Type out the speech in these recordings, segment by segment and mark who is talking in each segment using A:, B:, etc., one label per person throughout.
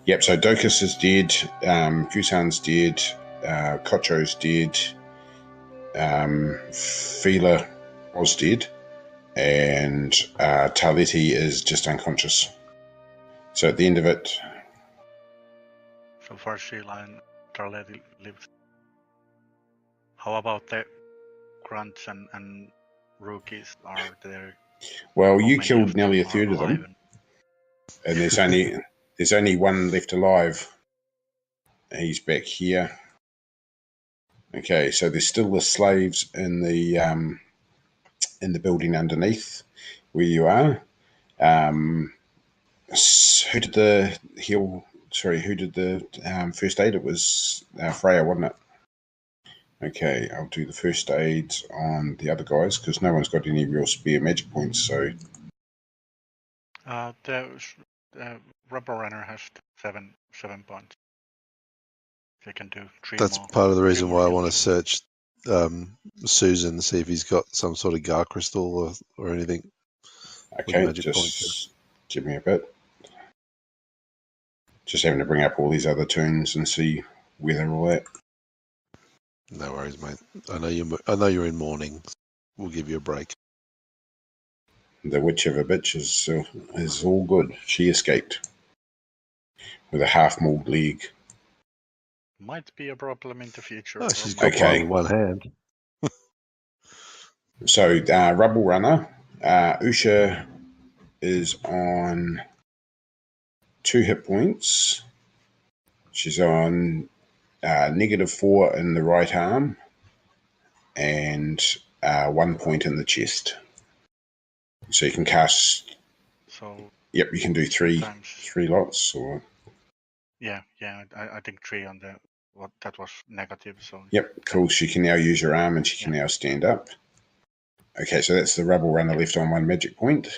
A: Yep, so Docus is dead, Fusan's dead, Kocho's dead, Fila was dead, and Taleti is just unconscious. So at the end of it...
B: So far Sheila and Tarletti lived. How about the grunts and rookies? Are there...
A: Well, you killed nearly a third of them. And there's only one left alive. He's back here. Okay, so there's still the slaves in the building underneath where you are. Who did the heal? Sorry, who did the first aid? It was Freya, wasn't it? Okay, I'll do the first aid on the other guys because no one's got any real spare magic points. So
B: the rubber runner has seven points. They can do 3
C: That's
B: more.
C: part of the reason why I want to search Susan, see if he's got some sort of Gar crystal or anything.
A: Okay, just give me a bit. Just having to bring up all these other tunes and see where they're all at.
C: No worries, mate. I know you're in mourning. We'll give you a break.
A: The witch of a bitch is all good. She escaped with a half-mauled leg.
B: Might be a problem in the future.
C: Oh, she's got one in one hand.
A: So, Rubble Runner, Usha is on 2 hit points. She's on -4 in the right arm and 1 point in the chest. So you can cast.
B: So.
A: Yep, you can do three lots or.
B: Yeah. I think 3 on the that was negative. So.
A: Yep, cool. She can now use her arm and she can now stand up. Okay, so that's the Rubble Runner left on 1 magic point.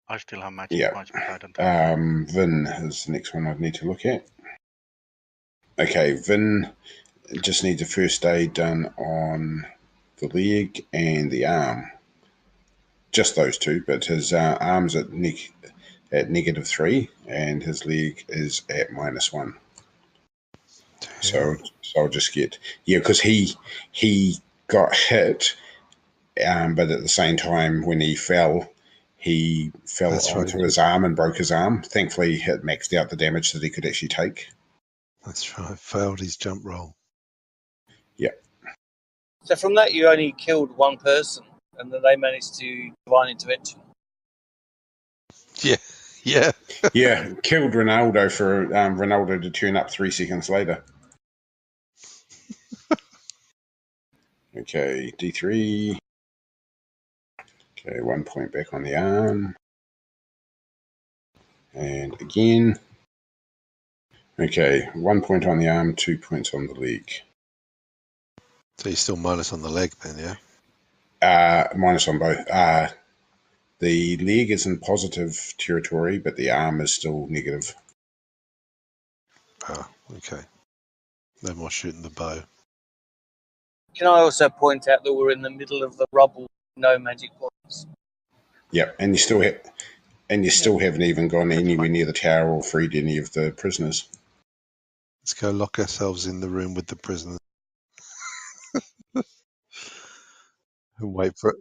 B: I still have magic points, but I don't have.
A: Vin is the next one I'd need to look at. Okay, Vin just needs a first aid done on the leg and the arm. Just those 2, but his arm's at -3 and his leg is at -1. So I'll just get because he got hit, but at the same time when he fell onto his arm and broke his arm. Thankfully, it maxed out the damage that he could actually take.
C: That's right. Failed his jump roll.
A: Yep.
D: So from that, you only killed 1 person, and then they managed to divine intervention.
C: Yeah.
A: Yeah, killed Ronaldo for Ronaldo to turn up 3 seconds later. Okay, D3. Okay, 1 point back on the arm. And again. Okay, 1 point on the arm, 2 points on the leg.
C: So you're still minus on the leg then, yeah?
A: Minus on both. The leg is in positive territory, but the arm is still negative.
C: Oh, okay. No more shooting the bow.
D: Can I also point out that we're in the middle of the rubble, no magic points?
A: Yep, and you still haven't even gone anywhere near the tower or freed any of the prisoners.
C: Let's go lock ourselves in the room with the prisoners. And wait for it.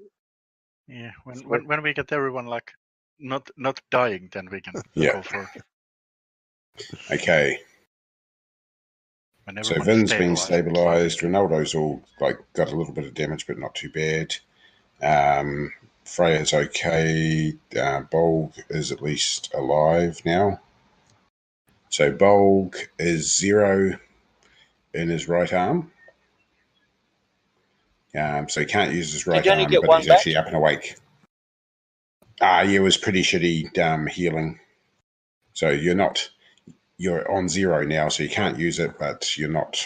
B: Yeah, when we get everyone like not dying, then we can go for it.
A: Okay. So Vin's been stabilized. Ronaldo's all got a little bit of damage, but not too bad. Freya's okay. Bolg is at least alive now. So Bolg is 0 in his right arm. So he can't use his right arm, but he's actually up and awake. It was pretty shitty healing. So you're on 0 now, so you can't use it, but you're not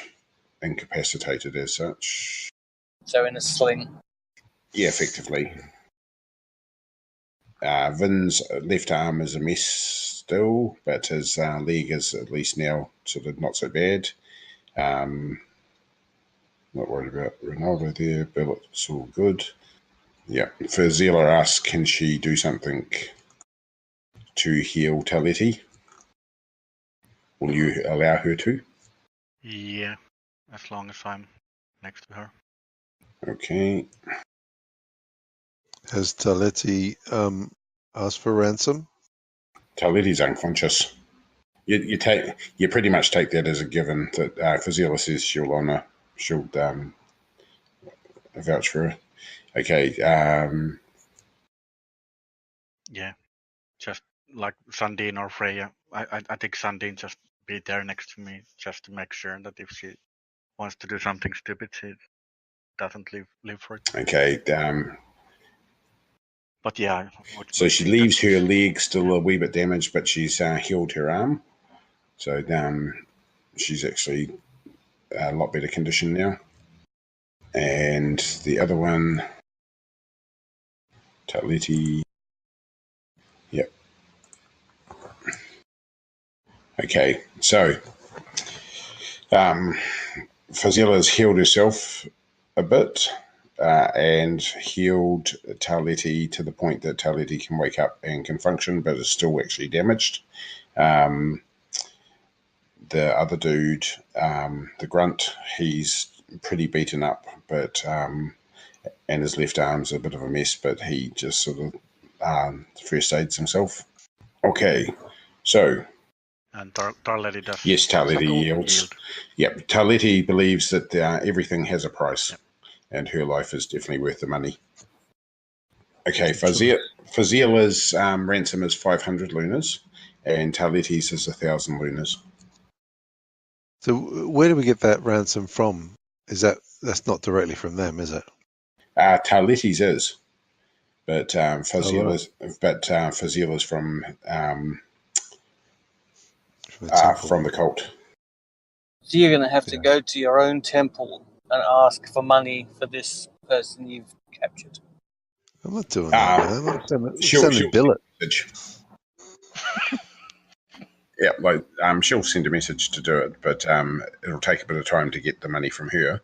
A: incapacitated as such.
D: So in a sling?
A: Yeah, effectively. Vin's left arm is a mess still, but his leg is at least now sort of not so bad. Not worried about Ronaldo there. Billet's all good. Yeah. Zila asks, can she do something to heal Taleti? Will you allow her to?
B: Yeah, as long as I'm next to her.
A: Okay.
C: Has Taleti asked for ransom?
A: Taleti's unconscious. You pretty much take that as a given that Fazila says she'll honour, she'll vouch for her. Okay.
B: Yeah, just like Sandine or Freya. I think Sandine just be there next to me just to make sure that if she wants to do something stupid, she doesn't live for it.
A: Okay.
B: But yeah.
A: So she leaves her leg still a wee bit damaged, but she's healed her arm. So she's actually a lot better condition now. And the other one, Taleti. Yep. Okay, so Fazila's healed herself a bit and healed Taleti to the point that Taleti can wake up and can function, but is still actually damaged. The other dude, the grunt, he's pretty beaten up, but and his left arm's a bit of a mess, but he just sort of first aids himself. Okay, so.
B: And Taleti does.
A: Yes, Taleti yields. Yep, Taleti believes that everything has a price, and her life is definitely worth the money. Okay, Fazila's ransom is 500 lunas, and Taleti's is 1,000 lunas.
C: So where do we get that ransom from? That's not directly from them, is it?
A: Taleti's is, but Fazila's from from the cult.
D: So you're going to have to go to your own temple and ask for money for this person you've captured.
C: I'm not doing that, man. I'm sending billet.
A: Yeah, like she'll send a message to do it, but it'll take a bit of time to get the money from her.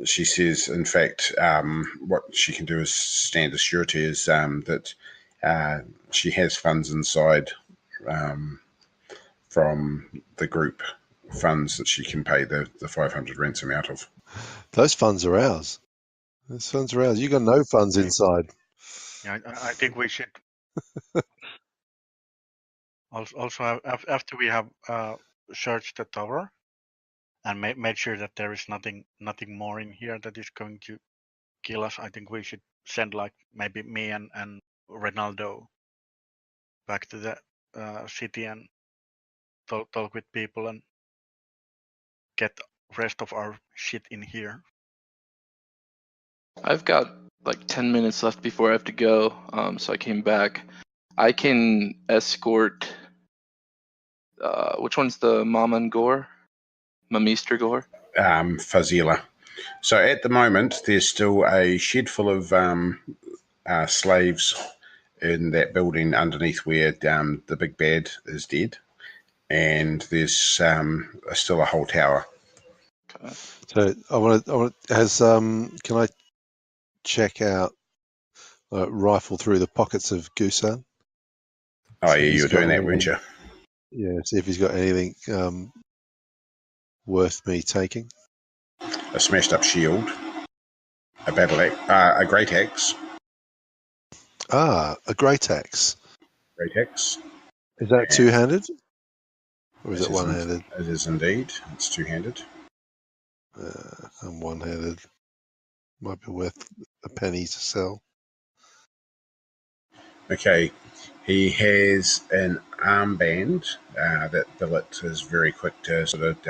A: She says, in fact, what she can do is stand as surety is that she has funds inside from the group funds that she can pay the 500 ransom out of.
C: Those funds are ours. Those funds are ours. You got no funds inside.
B: Yeah, I think we should. Also, after we have searched the tower and made sure that there is nothing more in here that is going to kill us, I think we should send like maybe me and Ronaldo back to the city and talk with people and get rest of our shit in here.
E: I've got like 10 minutes left before I have to go, so I came back. I can escort. Which one's the Maman Gore? Mamister Gore?
A: Fazila. So at the moment, there's still a shed full of slaves in that building underneath where the big bad is dead, and there's still a whole tower.
C: Okay. So I want to. Can I check out? Rifle through the pockets of Gusan.
A: Oh yeah, you were doing that, weren't you?
C: Yeah. See if he's got anything worth me taking.
A: A smashed up shield, a battle axe, a great axe.
C: Ah, a great axe.
A: Great axe.
C: Is that two-handed? Or is it one-handed?
A: It is indeed. It's two-handed.
C: I'm one-handed. Might be worth a penny to sell.
A: Okay. He has an armband that Billet is very quick to sort of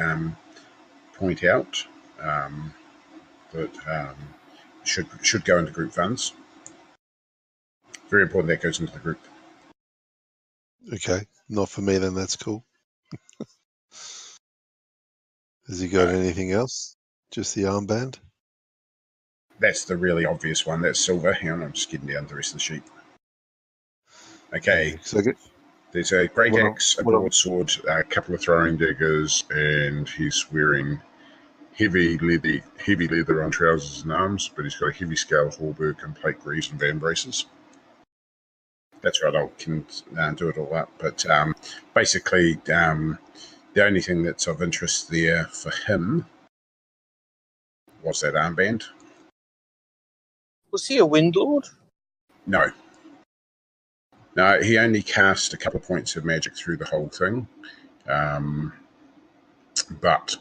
A: point out that should go into group funds. Very important that goes into the group.
C: Okay, not for me then. That's cool. Has he got anything else? Just the armband?
A: That's the really obvious one. That's silver. Hang on, I'm just getting down the rest of the sheet. Okay.
C: So
A: there's a great axe, a broadsword, a couple of throwing daggers, and he's wearing heavy leather on trousers and arms, but he's got a heavy scale halberd and plate greaves and van braces. That's right, I can do it all up. But basically, the only thing that's of interest there for him was that armband.
D: Was he a Windlord?
A: No. No, he only cast a couple of points of magic through the whole thing. But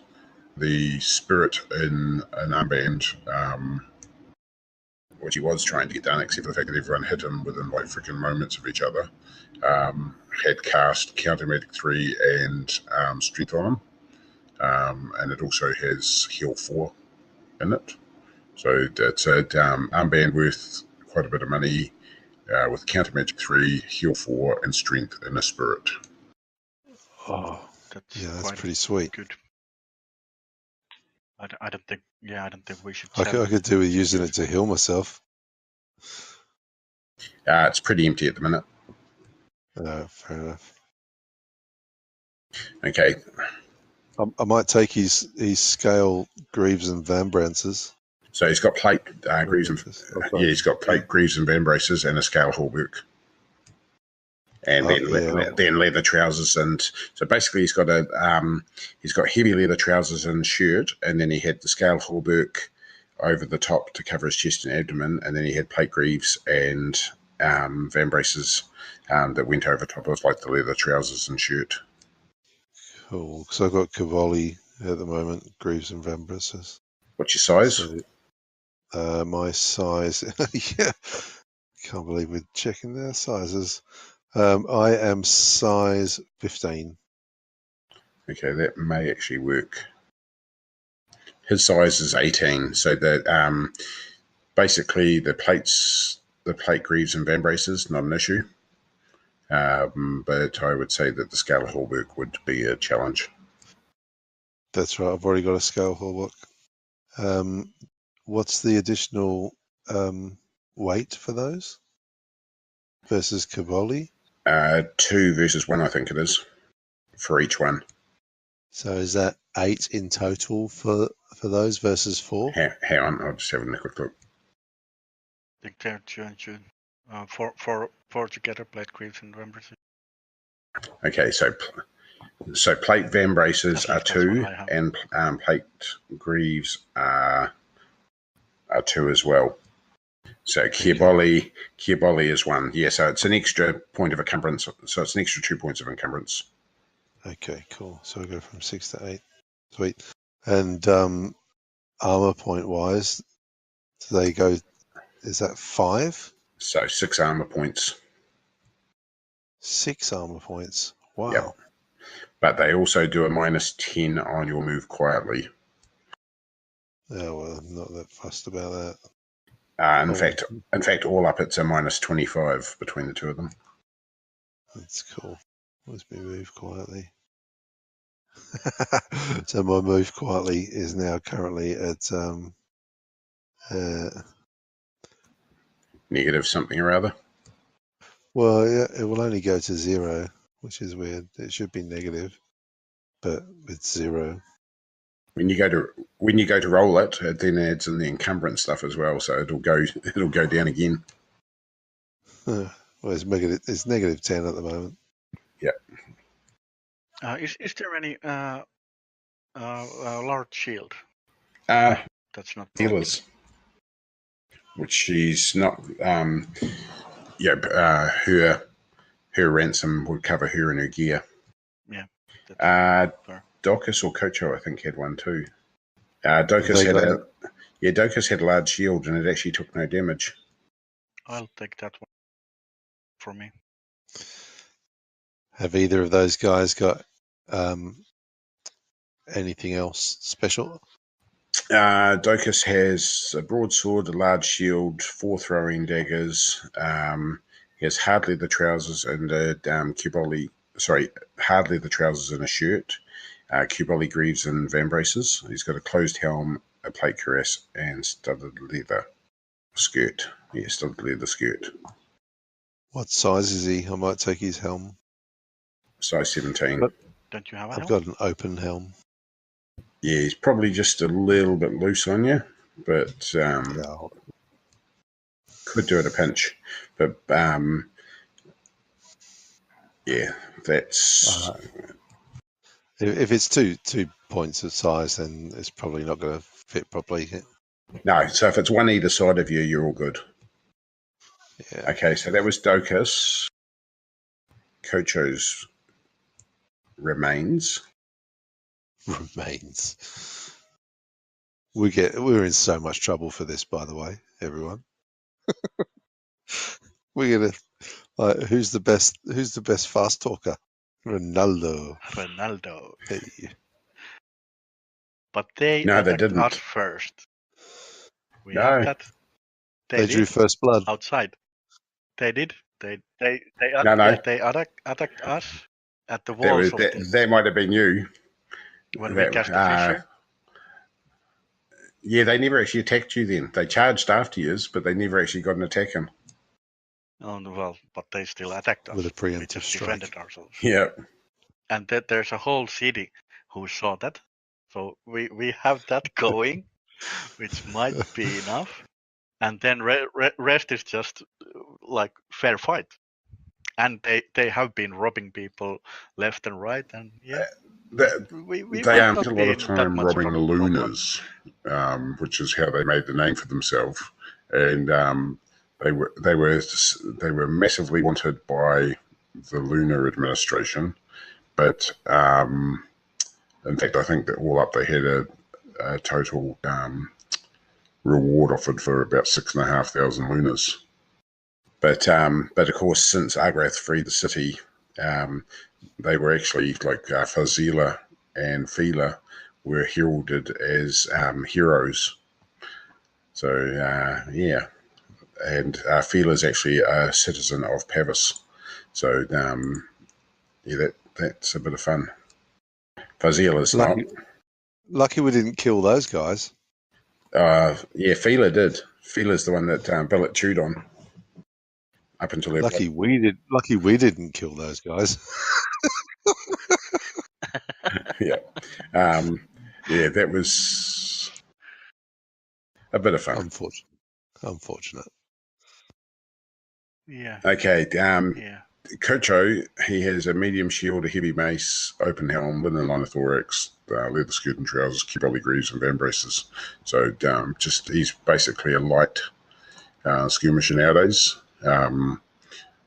A: the spirit in an armband, which he was trying to get done, except for the fact that everyone hit him within like freaking moments of each other, had cast Counter Magic 3 and Strength on him. And it also has Heal 4 in it. So it's an armband worth quite a bit of money with Counter Magic 3, Heal 4, and Strength in a spirit.
C: Oh, that's
B: quite
C: pretty sweet.
B: good. I don't think we should.
C: I could do with using it to heal myself.
A: It's pretty empty at the minute.
C: Fair enough.
A: Okay.
C: I might take his scale Greaves and Vambrances.
A: So he's got plate Greaves and he's got plate Greaves and Vambraces and a scale hallwork. And then leather trousers, and so basically he's got heavy leather trousers and shirt, and then he had the scale hallwork over the top to cover his chest and abdomen, and then he had plate greaves and vambraces that went over top of like the leather trousers and shirt.
C: Cool. So I've got Cavalli at the moment, Greaves and Vambraces.
A: What's your size?
C: So, my size, yeah, can't believe we're checking their sizes. I am size 15.
A: Okay, that may actually work. His size is 18, so that basically the plate greaves and vambraces, not an issue. But I would say that the scale hallwork would be a challenge.
C: That's right. I've already got a scale hallwork. What's the additional weight for those versus Cavalli?
A: 2 versus 1, I think it is, for each one.
C: So is that 8 in total for those versus 4?
A: Hang on, I'll just have a quick look.
B: I think they're 2 and 2. Four together, plate greaves and vambraces.
A: Okay, so plate vambraces are 2, and plate greaves are 2 as well. So Kiaboli is 1. Yeah, so it's an extra point of encumbrance. So it's an extra 2 points of encumbrance.
C: Okay, cool. So we go from 6 to 8. Sweet. And armor point wise, do they go? Is that 5?
A: So 6 armor points.
C: 6 armor points. Wow.
A: Yep. But they also do a -10 on your move quietly.
C: Yeah, well, I'm not that fussed about that.
A: In fact, all up it's a -25 between the two of them.
C: That's cool. Where's me move quietly? So my move quietly is now currently at
A: Negative something or other.
C: well, yeah, it will only go to 0, which is weird. It should be negative, but it's 0.
A: When you go to roll it, it then adds in the encumbrance stuff as well, so it'll go down again.
C: Well, it's -10 at the moment.
A: Yeah.
B: Is there any large shield? That's not
A: dealers, which she's not. Her ransom would cover her and her gear.
B: Yeah.
A: Docus or Kocho, I think, had one too. Docus had a large shield and it actually took no damage.
B: I'll take that one for me.
C: Have either of those guys got anything else special?
A: Docus has a broadsword, a large shield, 4 throwing daggers. He has hardly the trousers and hardly the trousers and a shirt. Cuboli greaves and vambraces. He's got a closed helm, a plate cuirass, and studded leather skirt. Yeah, studded leather skirt.
C: What size is he? I might take his helm.
A: Size 17.
C: But
B: don't you have a
C: I've
B: helm?
C: got an open helm.
A: Yeah, he's probably just a little bit loose on you, but
C: No.
A: could do it a pinch. But Yeah, that's
C: If it's two points of size, then it's probably not going to fit properly.
A: no. So if it's one either side of you, you're all good.
C: Yeah.
A: Okay, so that was Dokus. Kocho's remains.
C: Remains. We're in so much trouble for this, by the way, everyone. We're gonna who's the best fast talker? Ronaldo. Hey.
B: But they
A: No, they
B: attacked us
A: didn't.
B: first. We
A: No.
B: have that.
C: They drew first blood.
B: Outside. They did. They
A: No.
B: attacked us at the walls
A: That might have been you.
B: when we cast the fissure.
A: Yeah, they never actually attacked you then. They charged after you, but they never actually got an attack in.
B: Oh, well, but they still attacked us.
C: With a preemptive
B: we just
C: strike.
B: defended ourselves.
A: Yeah.
B: And there's a whole city who saw that. So we have that going, which might be enough. And then rest is just like fair fight. And they have been robbing people left and right, and yeah, we
A: they
B: might
A: spent
B: not
A: a
B: be
A: lot of
B: in that
A: time
B: much
A: robbing
B: problem.
A: Lunas, which is how they made the name for themselves, and they were massively wanted by the Lunar administration, but in fact, I think that all up they had a total reward offered for about 6,500 Lunas. But of course, since Argrath freed the city, they were actually like Fazila and Fila were heralded as heroes. So yeah, and Fila is actually a citizen of Pavis. So yeah, that's a bit of fun. Fazila's not.
C: Lucky we didn't kill those guys.
A: Yeah, Fila did. Fila's the one that Billet chewed on. Up until
C: Lucky we didn't kill those guys.
A: Yeah. Yeah, that was a bit of fun.
C: Unfortunate.
B: Yeah.
A: Okay.
B: Yeah.
A: Kocho, he has a medium shield, a heavy mace, open helm, linen line of thorax, leather skirt and trousers, Kibali greaves, and van braces. So he's basically a light skirmisher nowadays.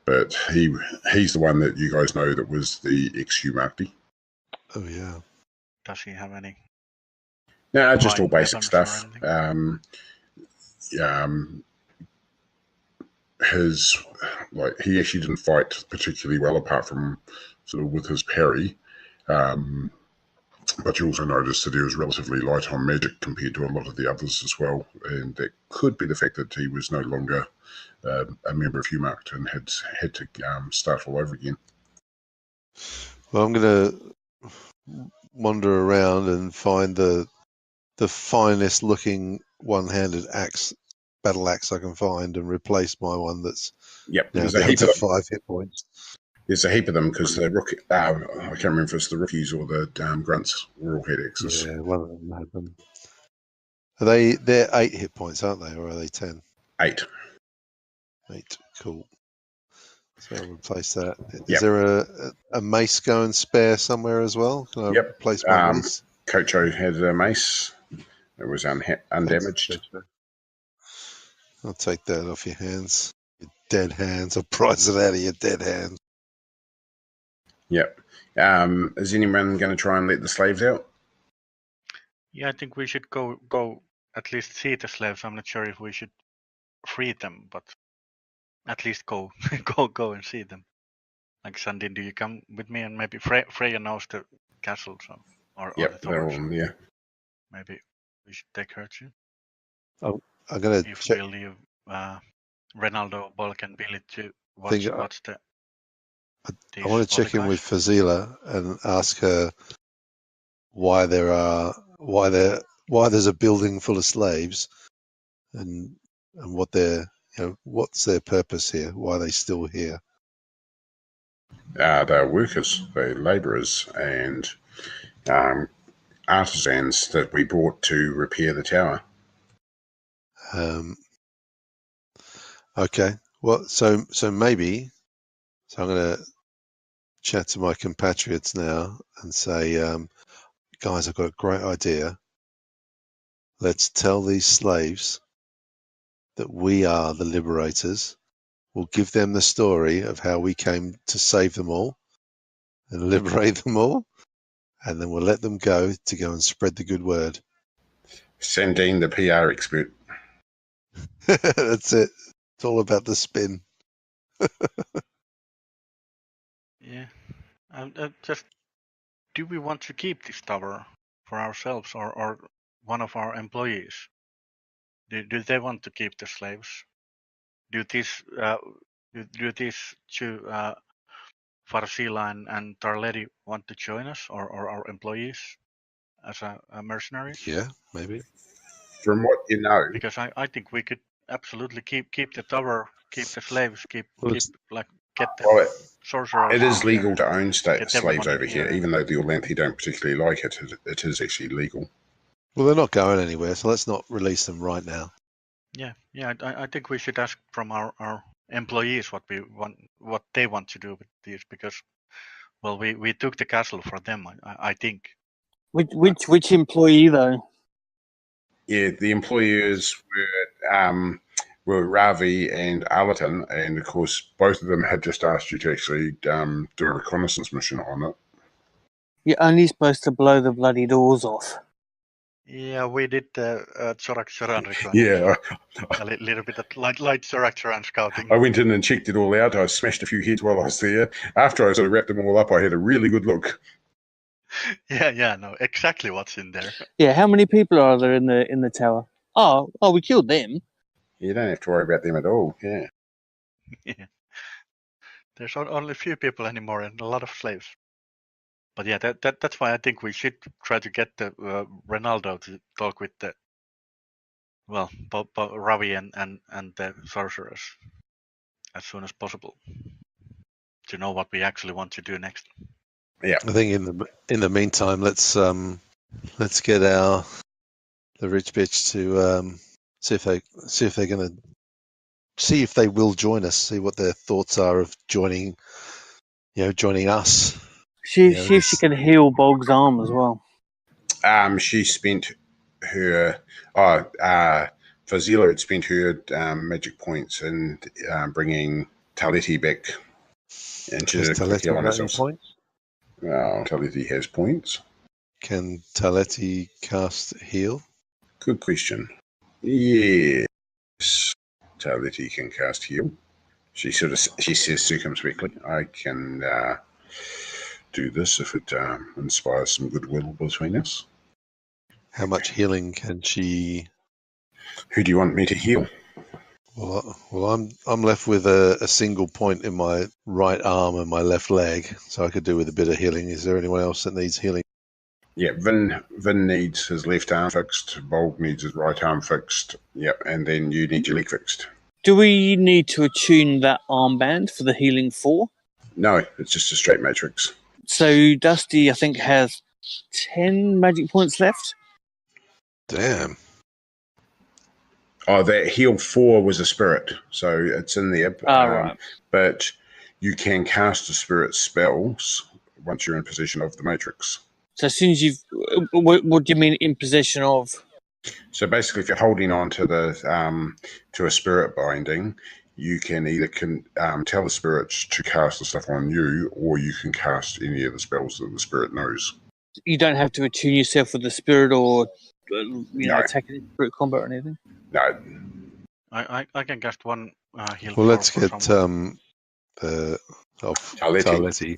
A: But he's the one that you guys know that was the ex-Hugh Markty.
C: Oh yeah.
B: Does he have any?
A: No, just all basic stuff. He actually didn't fight particularly well, apart from sort of with his parry. But you also noticed that he was relatively light on magic compared to a lot of the others as well, and that could be the fact that he was no longer a member of Hugh Marked and had to start all over again.
C: Well, I'm going to wander around and find the finest looking one-handed battle axe I can find, and replace my one that's
A: there's
C: down
A: a heap
C: to
A: of them.
C: 5 hit points.
A: There's a heap of them because the rookie, I can't remember if it's the rookies or the grunts were all head axes.
C: Yeah, one of them had them. They're 8 hit points, aren't they, or are they 10?
A: 8.
C: 8, cool. So I'll replace that. Is there a mace going spare somewhere as well? Can I replace my mace?
A: Kocho had a mace. It was undamaged.
C: Thanks, I'll take that off your hands. Your dead hands. I'll prize it out of your dead hands.
A: Yep. Is anyone going to try and let the slaves out?
B: Yeah, I think we should go at least see the slaves. I'm not sure if we should free them, but at least go and see them. Like Sandin, do you come with me? And maybe Freya knows the castle, so or the towers. Maybe we should take her too.
C: Oh, I'm gonna
B: if
C: check.
B: we leave Renaldo, Bulk, and Billy to watch the.
C: I want to check in with Fazila and ask her why there's a building full of slaves, and what what's their purpose here? Why are they still here?
A: They're workers, they're labourers, and artisans that we brought to repair the tower.
C: Okay. Well, so maybe. So I'm gonna chat to my compatriots now and say, guys, I've got a great idea. Let's tell these slaves that we are the liberators. We'll give them the story of how we came to save them all and liberate them all, and then we'll let them go and spread the good word.
A: Sandine, the PR expert.
C: That's it. It's all about the spin.
B: Yeah. Just, do we want to keep this tower for ourselves or one of our employees? Do they want to keep the slaves? Do these two Farsila and Tarletti want to join us or our employees as a mercenaries?
C: Yeah, maybe.
A: From what you know,
B: Because I think we could absolutely keep the tower, keep the slaves, get the sorcerers.
A: it is legal to own slaves over
B: here.
A: here, even though the Orlanthi don't particularly like it. It is actually legal.
C: Well, they're not going anywhere, so let's not release them right now.
B: Yeah. I think we should ask from our employees what they want to do with these, because, well, we took the castle for them. I think.
D: Which employee though?
A: Yeah, the employers were Ravi and Allerton, and of course both of them had just asked you to actually do a reconnaissance mission on it.
D: You're only supposed to blow the bloody doors off.
B: Yeah, we did the Zorak-Zoran reconnaissance.
A: Yeah,
B: a little bit of light Zorak-Zoran scouting.
A: I went in and checked it all out. I smashed a few heads while I was there. After I sort of wrapped them all up, I had a really good look.
B: Yeah, no, exactly what's in there.
D: Yeah, how many people are there in the tower? Oh, we killed them.
A: You don't have to worry about them at all. Yeah.
B: Yeah. There's only a few people anymore and a lot of slaves. But yeah, that's why I think we should try to get the Ronaldo to talk with the, well, Ravi and the sorcerers as soon as possible to know what we actually want to do next.
A: Yeah,
C: I think in the meantime, let's get the rich bitch to see if they will join us. See what their thoughts are of joining us.
D: See if she can heal Bog's arm as well.
A: She spent her Fazila had spent her magic points in bringing Taleti back. And she did a quick heal on herself. Well, Taleti has points.
C: Can Taleti cast heal?
A: Good question. Yes, Taleti can cast heal. She says circumspectly, I can do this if it inspires some goodwill between us.
C: How much healing can she?
A: Who do you want me to heal?
C: Well, I'm left with a single point in my right arm and my left leg, so I could do with a bit of healing. Is there anyone else that needs healing?
A: Yeah, Vin needs his left arm fixed. Bolg needs his right arm fixed. Yep, and then you need your leg fixed.
D: Do we need to attune that armband for the healing 4?
A: No, it's just a straight matrix.
D: So Dusty, I think, has 10 magic points left.
C: Damn.
A: Oh, that heal 4 was a spirit, so it's in there.
D: Right.
A: But you can cast a spirit spells once you're in possession of the matrix.
D: So as soon as you've... What do you mean in possession of?
A: So basically, if you're holding on to the to a spirit binding, you can either tell the spirits to cast the stuff on you, or you can cast any of the spells that the spirit knows.
D: You don't have to attune yourself with the spirit or attacking in spirit combat or anything?
A: No.
B: I can cast one heal.
C: Well, let's get
A: Taleti.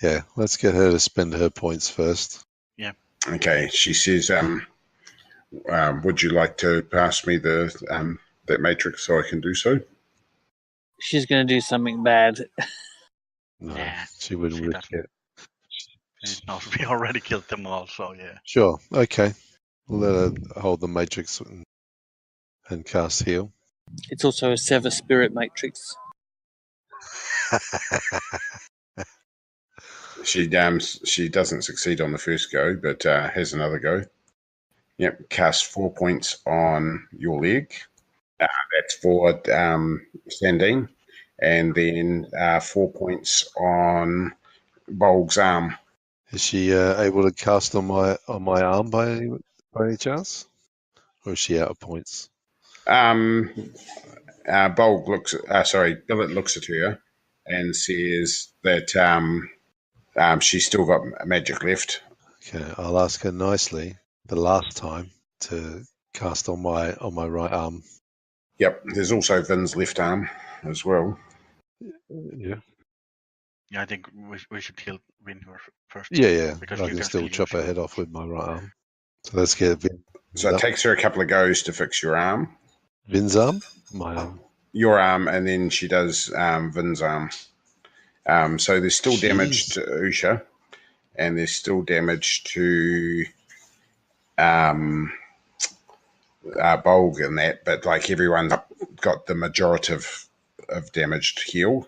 C: Yeah, let's get her to spend her points first.
B: Yeah.
A: Okay. She says, would you like to pass me the that matrix so I can do so?
D: She's going to do something bad.
C: No,
B: Yeah,
C: she wouldn't risk it.
B: No, we already killed them all, so yeah.
C: Sure. Okay. We'll let her hold the matrix and cast heal.
D: It's also a sever spirit matrix.
A: She doesn't succeed on the first go, but has another go. Yep, cast 4 points on your leg. That's for Sandine. And then 4 points on Bolg's arm.
C: Is she able to cast on my arm by any chance, or is she out of points?
A: Bolg looks. Billet looks at her and says that she's still got magic left.
C: Okay, I'll ask her nicely the last time to cast on my right arm.
A: Yep. There's also Vin's left arm as well.
C: Yeah.
B: Yeah, I think we should heal Vin first.
C: Yeah.
B: Because
C: I can still chop her head off with my right arm. So let's get Vin.
A: So it takes her a couple of goes to fix your arm.
C: Vin's arm? My arm.
A: Your arm, and then she does Vin's arm. So there's still damage to Usha, and there's still damage to Bolg and that, but like everyone's got the majority of damage to heal.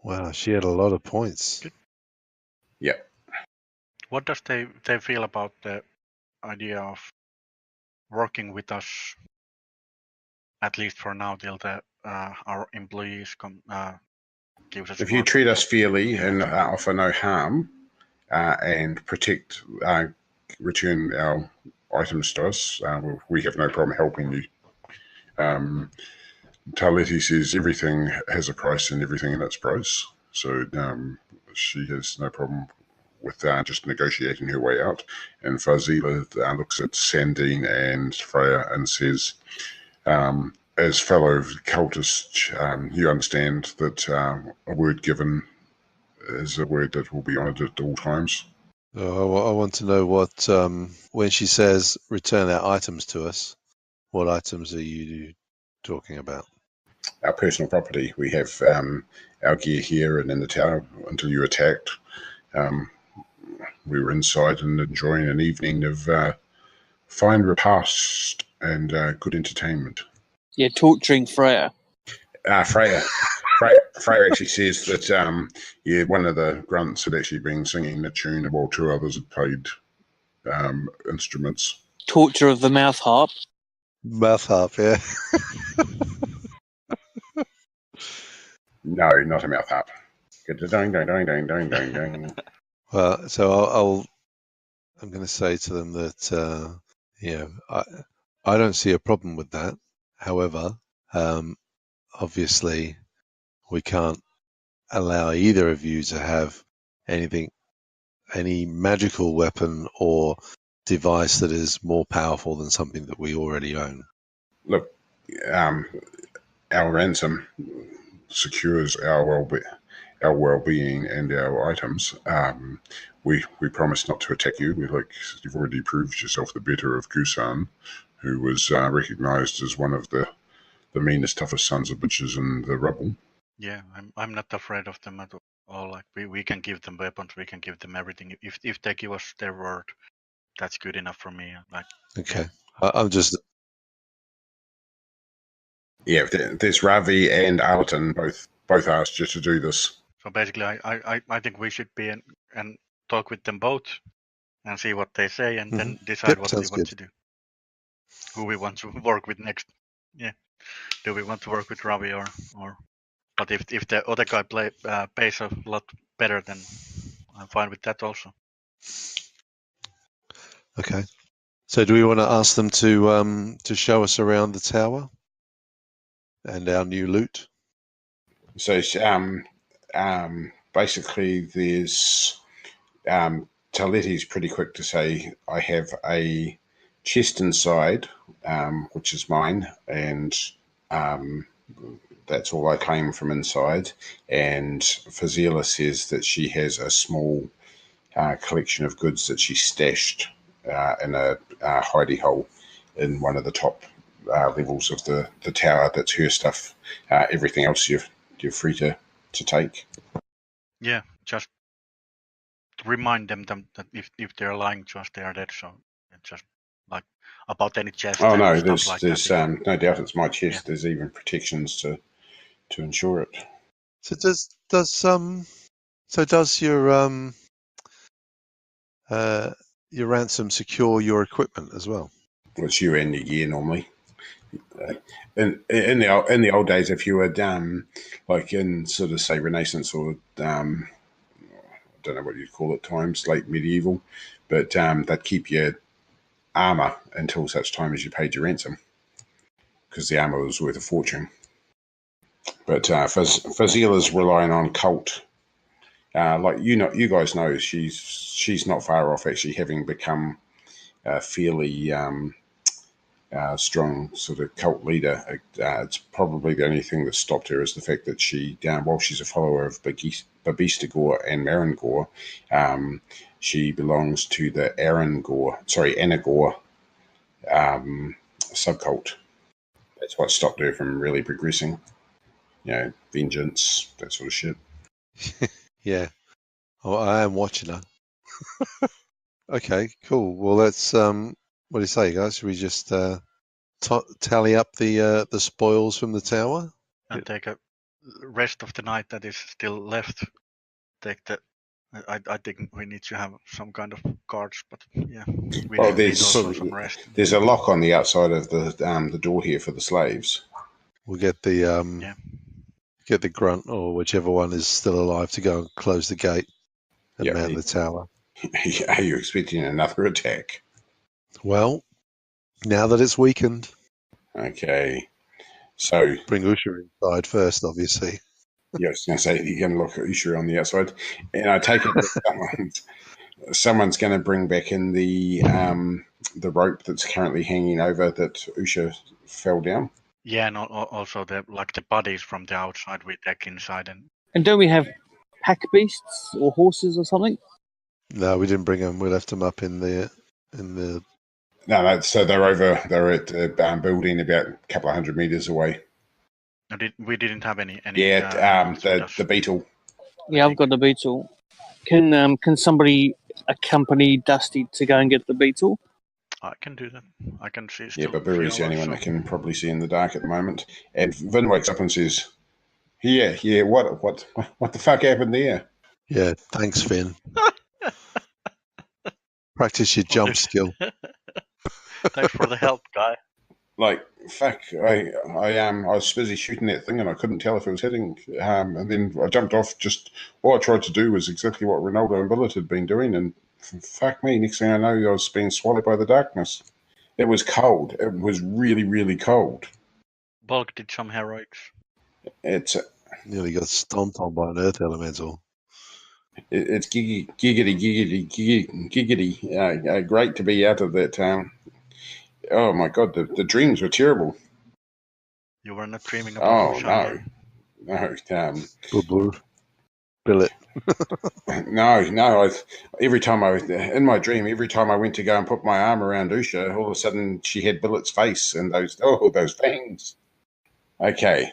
C: Wow, she had a lot of points.
B: Good.
A: Yep.
B: What does they feel about the idea of working with us, at least for now, till our employees give us?
A: If you treat us fairly and offer no harm, and protect, return our items to us, we have no problem helping you. Taleti says everything has a price and everything in its price, so she has no problem with just negotiating her way out. And Fazila looks at Sandine and Freya and says, as fellow cultists, you understand that a word given is a word that will be honoured at all times.
C: I want to know what, when she says return our items to us, what items are you talking about?
A: Our personal property. We have our gear here and in the tower until you attacked. We were inside and enjoying an evening of fine repast and good entertainment.
D: Yeah, torturing Freya.
A: Freya actually says that one of the grunts had actually been singing the tune while two others had played instruments.
D: Torture of the mouth harp.
C: Mouth harp, yeah.
A: No, not a mouth harp.
C: Well, so I'm going to say to them that I don't see a problem with that. However, obviously, we can't allow either of you to have any magical weapon or device that is more powerful than something that we already own.
A: Look, our ransom secures our well-being and our items. We promise not to attack you. You've already proved yourself the better of Gusan, who was recognised as one of the meanest, toughest sons of bitches in the rubble.
B: Yeah, I'm not afraid of them at all. Like we can give them weapons, we can give them everything. If they give us their word, that's good enough for me. Like
C: okay, yeah. I'm just.
A: Yeah, there's Ravi and Arleton both asked you to do this.
B: So basically, I think we should be and talk with them both and see what they say, and then decide what we want to do. Who we want to work with next. Yeah. Do we want to work with Ravi or? But if the other guy pays a lot better, then I'm fine with that also.
C: Okay. So do we want to ask them to show us around the tower and our new loot?
A: So basically there's Taleti's pretty quick to say, I have a chest inside, which is mine, and that's all I claim from inside. And Fazila says that she has a small collection of goods that she stashed in a hidey hole in one of the top levels of the tower. That's her stuff. Everything else you're free to take.
B: Yeah, just remind them that if they're lying to us, they are dead. So it's just like about any chest.
A: Oh no,
B: there's
A: no doubt it's my chest. Yeah. There's even protections to ensure it.
C: So does your ransom secure your equipment as well?
A: It's you and your gear normally. In the old days, if you were like in sort of say Renaissance or don't know what you'd call it, times, late medieval, but they'd keep your armour until such time as you paid your ransom, because the armour was worth a fortune. But Fazila's relying on cult. Like you guys know, she's not far off actually having become a fairly strong sort of cult leader. It's probably the only thing that stopped her is the fact that she, while she's a follower of Babista Gore and Marin Gore, she belongs to the Anna Gore subcult. That's what stopped her from really progressing. Vengeance, that sort of shit.
C: Yeah. Oh, I am watching her. Okay, cool. Well, let's. What do you say, guys? Should we just tally up the spoils from the tower
B: and take a rest of the night that is still left? I think we need to have some kind of guards, but yeah, we need also some rest.
A: There's a lock on the outside of the door here for the slaves.
C: We'll get the get the grunt or whichever one is still alive to go and close the gate and man the tower.
A: Are you expecting another attack?
C: Well, now that it's weakened.
A: Okay. So
C: bring Usha inside first, obviously.
A: Yeah, I was going to say, you're going to look at Usha on the outside. And I take it that someone's going to bring back in the rope that's currently hanging over that Usha fell down.
B: Yeah, and also the bodies from the outside we take inside.
D: And don't we have pack beasts or horses or something?
C: No, we didn't bring them. We left them up in the.
A: No. So they're at the building about a couple of 100 meters away.
B: We didn't have any.
A: Yeah, the beetle.
D: Yeah, I've got the beetle. Can somebody accompany Dusty to go and get the beetle?
B: I can do that. I can see.
A: Yeah, but Barry's the only one that can probably see in the dark at the moment. And Vin wakes up and says, "Yeah, what the fuck happened there?"
C: Yeah, thanks, Finn. Practice your jump skill.
B: Thanks for the help, guy.
A: Like, fuck, I was busy shooting that thing and I couldn't tell if it was hitting. And then I jumped off. Just what I tried to do was exactly what Ronaldo and Billet had been doing. And fuck me, next thing I know, I was being swallowed by the darkness. It was cold. It was really, really cold.
B: Bulk did some heroics.
A: It's
C: nearly got stomped on by an earth elemental.
A: It's giggity. Great to be out of that. Oh my god, the dreams were terrible.
B: You were not dreaming about
A: no.
C: Billet.
A: No. Every time in my dream, every time I went to go and put my arm around Usha, all of a sudden she had Billet's face and those fangs. Okay.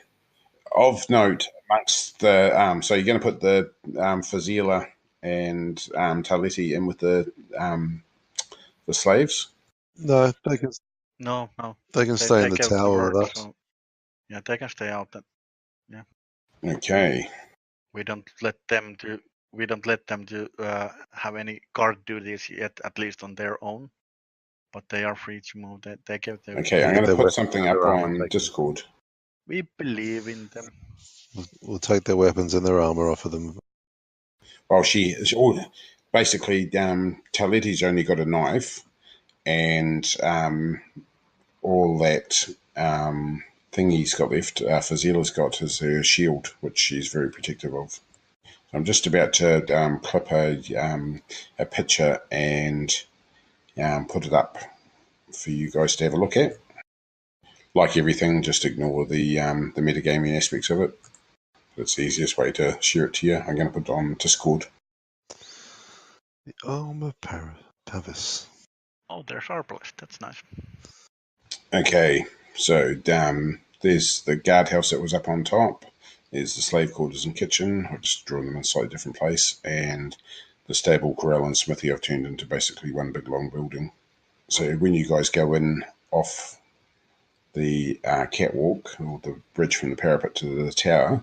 A: Of note, amongst the so you're going to put the Fazila and Taleti in with the slaves?
C: No, they can.
B: No.
C: They can stay in the tower with us.
B: So, yeah, they can stay out. Yeah.
A: Okay.
B: We don't let them to have any guard duties yet, at least on their own. But they are free to move. They give their.
A: Okay, I'm going to put something up on Discord.
B: We believe in them.
C: We'll take their weapons and their armor off of them.
A: Well, basically, Taleti's only got a knife, and all that thing he's got left, Fazila's got is her shield, which she's very protective of. I'm just about to clip a picture and put it up for you guys to have a look at. Like everything, just ignore the metagaming aspects of it. It's the easiest way to share it to you. I'm going to put it on Discord.
C: The Arm of Pavis.
B: Oh, there's Arbalest. That's nice.
A: Okay, so there's the guardhouse that was up on top. There's the slave quarters and kitchen. I've just drawn them in a slightly different place. And the stable, corral, and smithy I've turned into basically one big long building. So when you guys go in off the catwalk or the bridge from the parapet to the tower,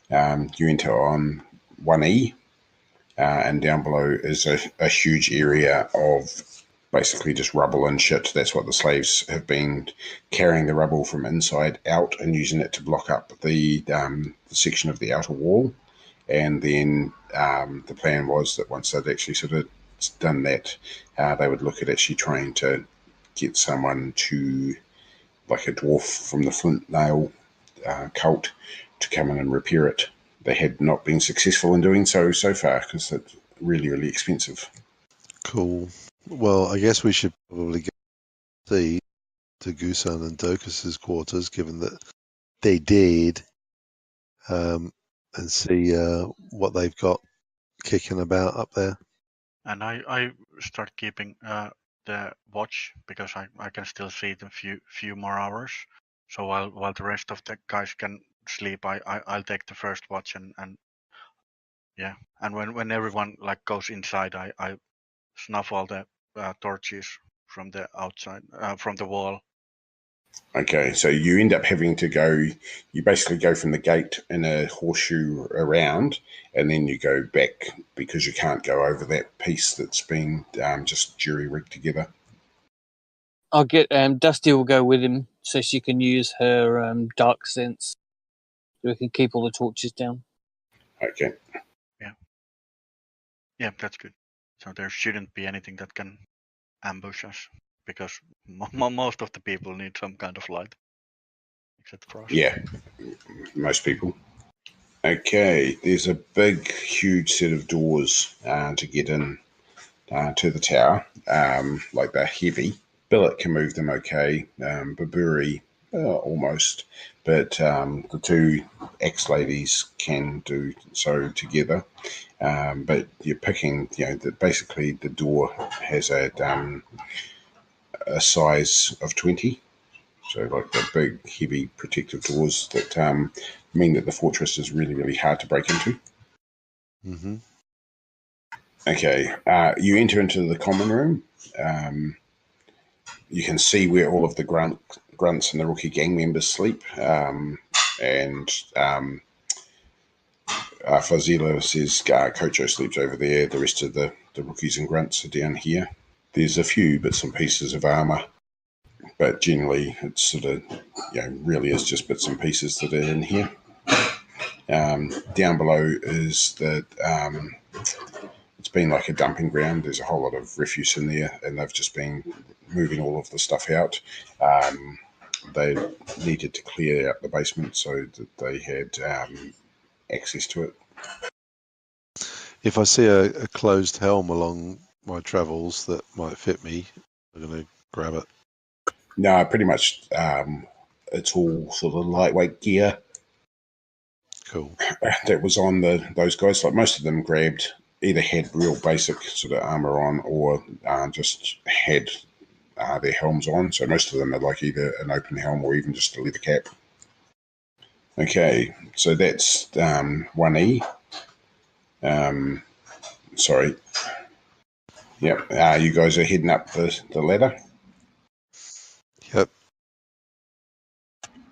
A: you enter on 1E, and down below is a huge area of basically just rubble and shit. That's what the slaves have been carrying the rubble from inside out and using it to block up the section of the outer wall. and then the plan was that once they'd actually sort of done that, they would look at actually trying to get someone to, like a dwarf from the Flint Nail cult, to come in and repair it. They had not been successful in doing so far because it's really, really expensive.
C: Cool. Well, I guess we should probably go see to Gusan and Docus's quarters, given that they did, and see what they've got kicking about up there.
B: And I start keeping the watch because I can still see it in few more hours. So while the rest of the guys can sleep, I'll take the first watch and yeah. And when everyone like goes inside, I snuff all the torches from the outside from the wall.
A: Okay, so you end up having to go, you basically go from the gate in a horseshoe around, and then you go back because you can't go over that piece that's been just jury-rigged together.
D: I'll get Dusty will go with him so she can use her dark sense so we can keep all the torches down.
A: Okay.
B: Yeah, that's good. So there shouldn't be anything that can ambush us because most of the people need some kind of light, except for us.
A: Yeah, most people. Okay, there's a big, huge set of doors to get in to the tower. Like they're heavy. Billet can move them okay. Baburi, almost. But the two ex-ladies can do so together. But you're picking, basically the door has a size of 20. So like the big, heavy, protective doors that mean that the fortress is really, really hard to break into.
C: Mm-hmm.
A: Okay, you enter into the common room. You can see where all of the grunts and the rookie gang members sleep. And Fazila says Kocho sleeps over there. The rest of the rookies and grunts are down here. There's a few bits and pieces of armor, but generally it's sort of, really is just bits and pieces that are in here. Down below is the it's been like a dumping ground. There's a whole lot of refuse in there, and they've just been moving all of the stuff out. They needed to clear out the basement so that they had access to it.
C: If I see a closed helm along my travels that might fit me, I'm going to grab it.
A: No, pretty much it's all sort of lightweight gear.
C: Cool.
A: That was on those guys. Like most of them either had real basic sort of armor on or just had their helms on. So most of them are like either an open helm or even just a leather cap. Okay, so that's 1E. Sorry. Yep, you guys are heading up the ladder?
C: Yep.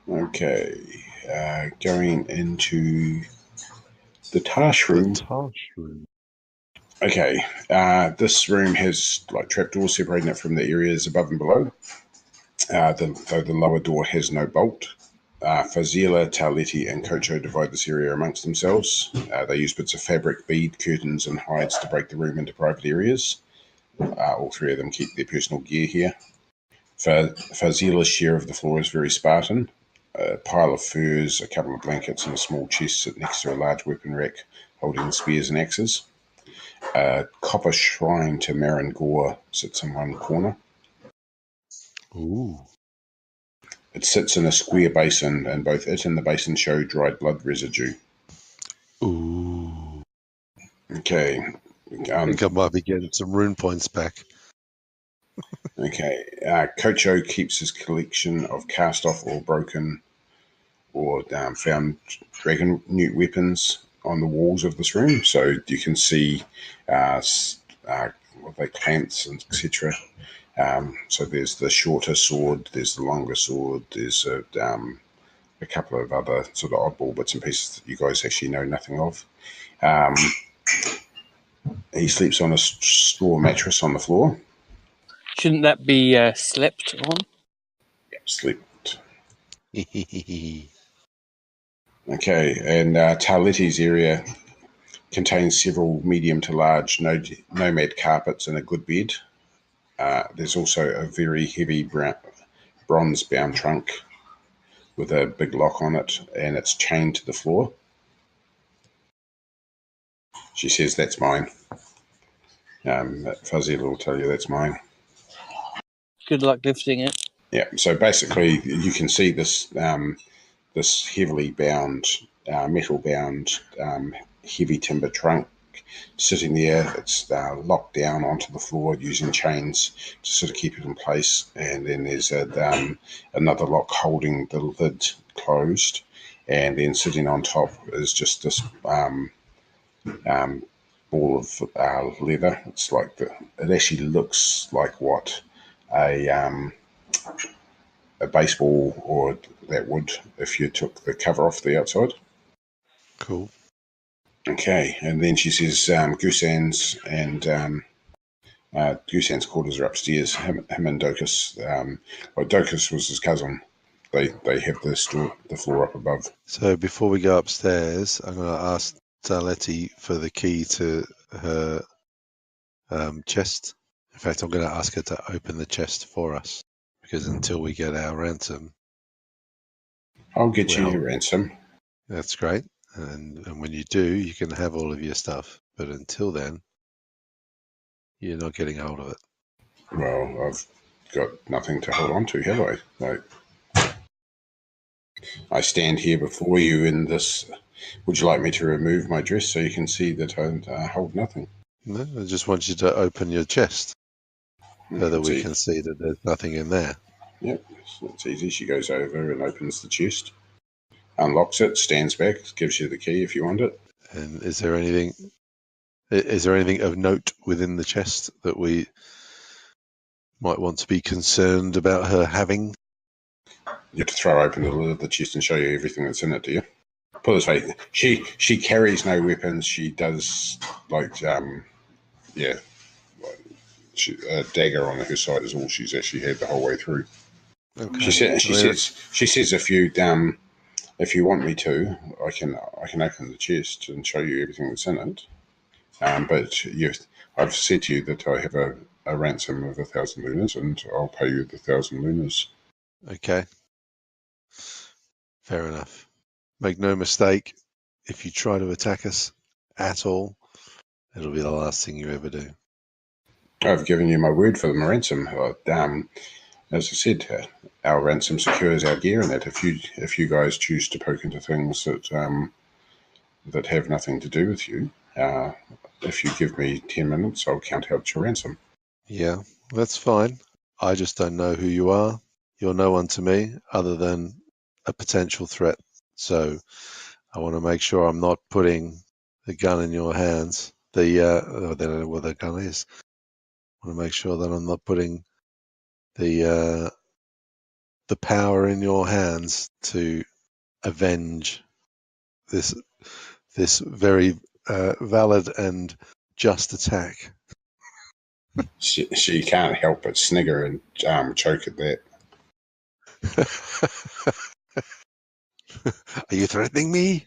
A: Okay, going into the Tash room. Okay, this room has like trapdoors separating it from the areas above and below. Though the lower door has no bolt. Fazila, Taletti, and Kocho divide this area amongst themselves. They use bits of fabric, bead, curtains, and hides to break the room into private areas. All three of them keep their personal gear here. Fazila's share of the floor is very Spartan. A pile of furs, a couple of blankets, and a small chest sit next to a large weapon rack holding spears and axes. A copper shrine to Marin Gore sits in one corner.
C: Ooh.
A: It sits in a square basin, and both it and the basin show dried blood residue.
C: Ooh.
A: Okay.
C: I think I might be getting some rune points back.
A: Okay. Kocho keeps his collection of cast-off or broken or found dragon newt weapons on the walls of this room. So you can see clamps and etc. So there's the shorter sword, there's the longer sword, there's a couple of other sort of oddball bits and pieces that you guys actually know nothing of. He sleeps on a straw mattress on the floor.
D: Shouldn't that be slept on?
A: Yep, slept. Okay, and Taletti's area Contains several medium to large nomad carpets and a good bed. There's also a very heavy bronze-bound trunk with a big lock on it, and it's chained to the floor. She says, that's mine. Fuzzy will tell you that's mine.
D: Good luck lifting it.
A: Yeah, so basically you can see this this heavily bound, metal-bound, heavy timber trunk sitting there. It's locked down onto the floor using chains to sort of keep it in place, and then there's another lock holding the lid closed, and then sitting on top is just this ball of leather. It's like it actually looks like what a baseball or that would if you took the cover off the outside.
C: Cool.
A: Okay, and then she says Goosan's and Goosan's quarters are upstairs. Him and Docus. Well, Docus was his cousin. They have the floor up above.
C: So before we go upstairs, I'm going to ask Zaletti for the key to her chest. In fact, I'm going to ask her to open the chest for us, because until we get our ransom...
A: I'll get you your ransom.
C: That's great. And when you do, you can have all of your stuff. But until then, you're not getting hold of it.
A: Well, I've got nothing to hold on to, have I? Like, I stand here before you in this. Would you like me to remove my dress so you can see that I hold nothing?
C: No, I just want you to open your chest so that we can see that there's nothing in there.
A: Yep, it's easy. She goes over and opens the chest, unlocks it, stands back, gives you the key if you want it.
C: And is there anything of note within the chest that we might want to be concerned about her having?
A: You have to throw open the lid of the chest and show you everything that's in it, do you? Put it this way, she carries no weapons. She does, like, a dagger on her side is all she's actually had the whole way through.
C: Okay.
A: She says if you want me to, I can open the chest and show you everything that's in it. But I've said to you that I have a ransom of 1,000 lunas, and I'll pay you the 1,000 lunas.
C: Okay. Fair enough. Make no mistake, if you try to attack us at all, it'll be the last thing you ever do.
A: I've given you my word for the ransom. As I said, our ransom secures our gear, and that if you guys choose to poke into things that have nothing to do with you, if you give me 10 minutes, I'll count out your ransom.
C: Yeah, that's fine. I just don't know who you are. You're no one to me other than a potential threat. So I want to make sure I'm not putting the gun in your hands. They don't know what the gun is. I want to make sure that I'm not putting the power in your hands to avenge this very valid and just attack.
A: She can't help but snigger and choke at that.
C: Are you threatening me?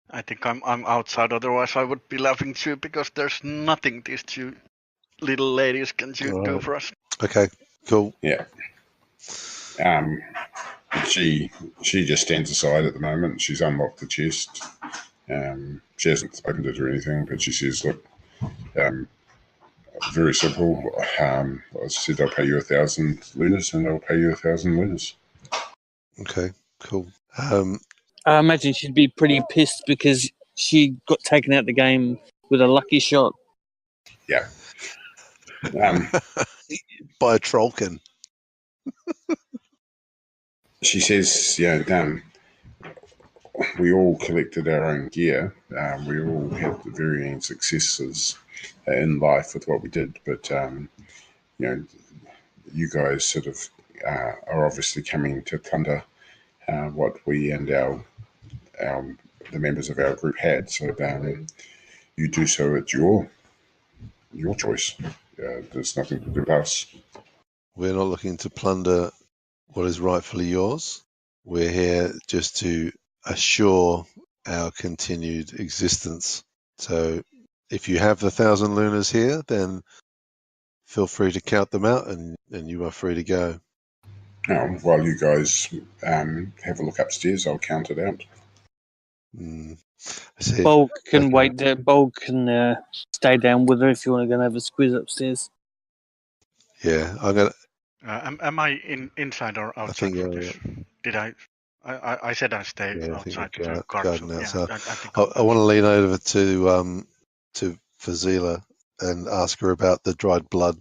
B: I think I'm outside. Otherwise, I would be laughing too, because there's nothing these two little ladies can do for us.
C: Okay, cool.
A: Yeah. She just stands aside at the moment. She's unlocked the chest. She hasn't opened it or anything, but she says, "Look, very simple. I said I'll pay you 1,000 lunas, and I'll pay you 1,000 lunas."
C: Okay, cool.
D: I imagine she'd be pretty pissed because she got taken out of the game with a lucky shot.
A: Yeah.
C: By a trollkin.
A: She says, we all collected our own gear. We all had varying successes in life with what we did, but you guys sort of are obviously coming to plunder what we and the members of our group had. So you do so at your choice. There's nothing to do with us.
C: We're not looking to plunder what is rightfully yours. We're here just to assure our continued existence. So if you have the 1,000 lunas here, then feel free to count them out, and you are free to go.
A: Now, while you guys have a look upstairs, I'll count it out.
D: Bulk can wait there. Bulk can stay down with her if you want to go and have a squeeze upstairs.
C: Yeah, I'm gonna.
B: Am I inside or outside for this? Did I said I stay outside the garden. So, yeah, I think
C: I want to lean over to Fazila and ask her about the dried blood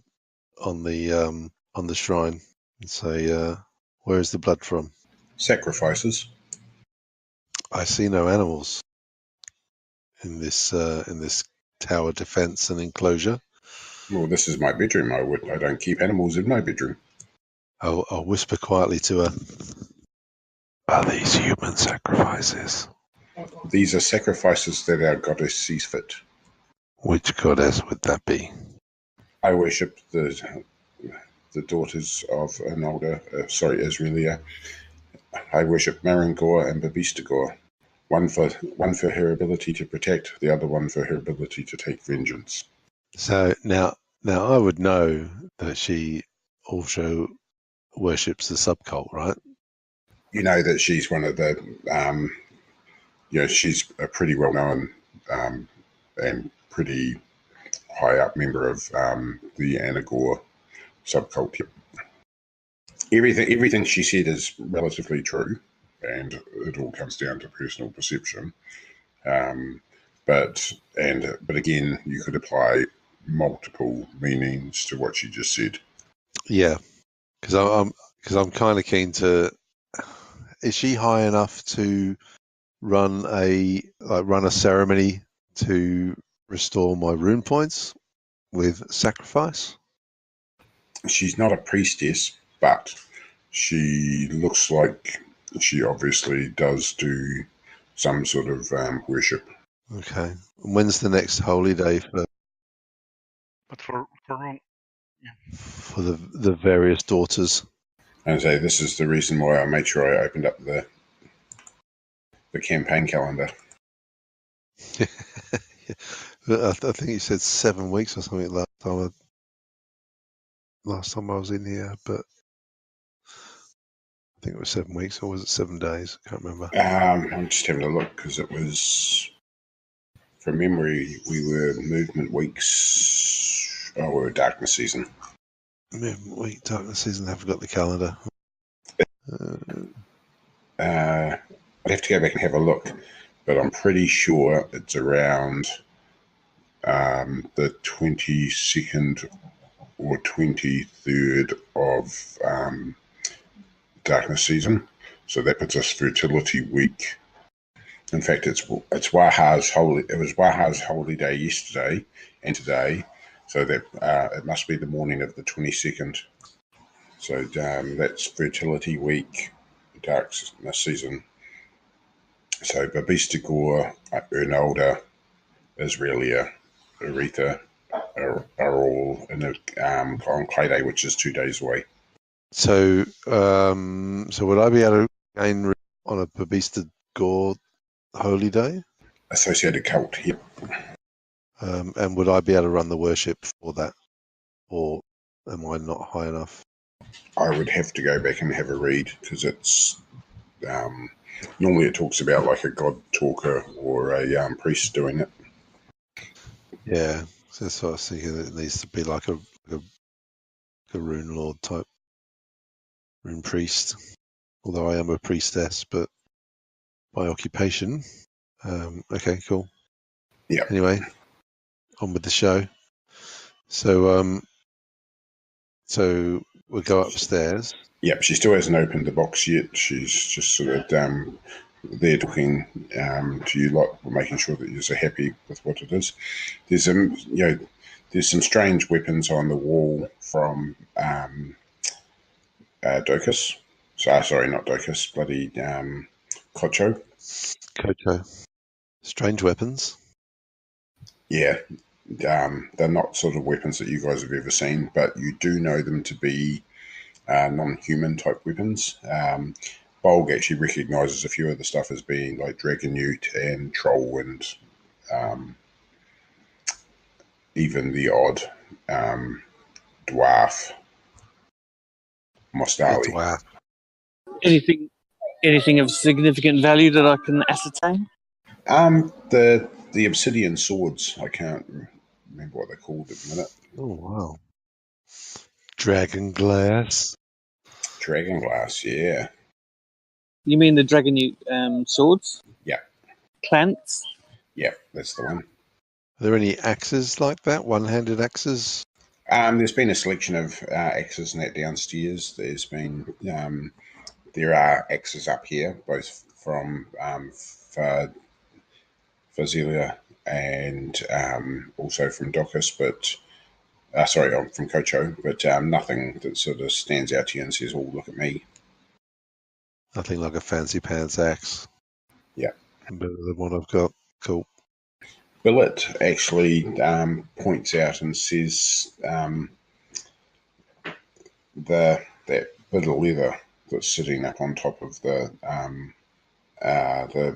C: on the shrine, and say, where is the blood from?
A: Sacrifices.
C: I see no animals in this tower defense and enclosure.
A: Well, this is my bedroom. I don't keep animals in my bedroom.
C: I'll whisper quietly to her. Are these human sacrifices?
A: These are sacrifices that our goddess sees fit.
C: Which goddess would that be?
A: I worship the daughters of Israelia. I worship Marangor and Babistagor. One for her ability to protect, the other one for her ability to take vengeance.
C: So now I would know that she also worships the subcult, right?
A: You know that she's one of the, she's a pretty well-known and pretty high-up member of the Anagor subcult. Everything she said is relatively true, and it all comes down to personal perception. But again, you could apply multiple meanings to what she just said.
C: Yeah, because I'm kind of keen to. Is she high enough to run a ceremony to restore my rune points with sacrifice?
A: She's not a priestess, but she looks like she obviously does do some sort of worship.
C: Okay. And when's the next holy day for?
B: But for Rune,
C: for the various daughters.
A: And so this is the reason why I made sure I opened up the campaign calendar.
C: I think you said 7 weeks or something last time I was in here, but I think it was 7 weeks, or was it 7 days? I can't remember.
A: I'm just having a look because it was, from memory, we were movement weeks. Oh, we were darkness season.
C: Movement week, darkness season. I forgot the calendar.
A: I'd have to go back and have a look, but I'm pretty sure it's around the 22nd or 23rd of darkness season. So that puts us fertility week. In fact, it's Waha's holy. It was Waha's holy day yesterday and today, so that it must be the morning of the 22nd. So that's fertility week, darkness season. So Babistagor, Ernalda, Israelia, Aretha are all in on Clay Day, which is 2 days away.
C: So would I be able to gain on a Babistagor holy day?
A: Associated cult, yep.
C: And would I be able to run the worship for that, or am I not high enough?
A: I would have to go back and have a read because it's normally it talks about like a god talker or a priest doing it.
C: Yeah, so that's what I was thinking. It needs to be like a rune lord type, rune priest. Although I am a priestess, but by occupation. Okay, cool.
A: Yeah.
C: Anyway, on with the show. So we'll go upstairs.
A: Yep, she still hasn't opened the box yet. She's just sort of there talking to you lot, making sure that you're happy with what it is. There's there's some strange weapons on the wall from Docus. Sorry, not Docus, bloody Kocho.
C: Strange weapons.
A: Yeah, they're not sort of weapons that you guys have ever seen, but you do know them to be non-human type weapons. Bolg actually recognises a few of the stuff as being like Dragon Newt and Troll and even the odd dwarf Mostali.
C: Dwarf.
D: Anything of significant value that I can ascertain?
A: The obsidian swords. I can't remember what they're called at the minute.
C: Oh wow. Dragon glass.
A: Dragon glass, yeah.
D: You mean the Dragon swords?
A: Yeah.
D: Plants?
A: Yeah, that's the one.
C: Are there any axes like that? One-handed axes?
A: There's been a selection of axes in that downstairs. There are axes up here, both from Fazilia and also from Docus, but from Kocho, but nothing that sort of stands out to you and says, "Oh, look at me."
C: Nothing like a fancy pants axe.
A: Yeah.
C: Better than what I've got. Cool.
A: Billet actually points out and says that bit of leather that's sitting up on top of the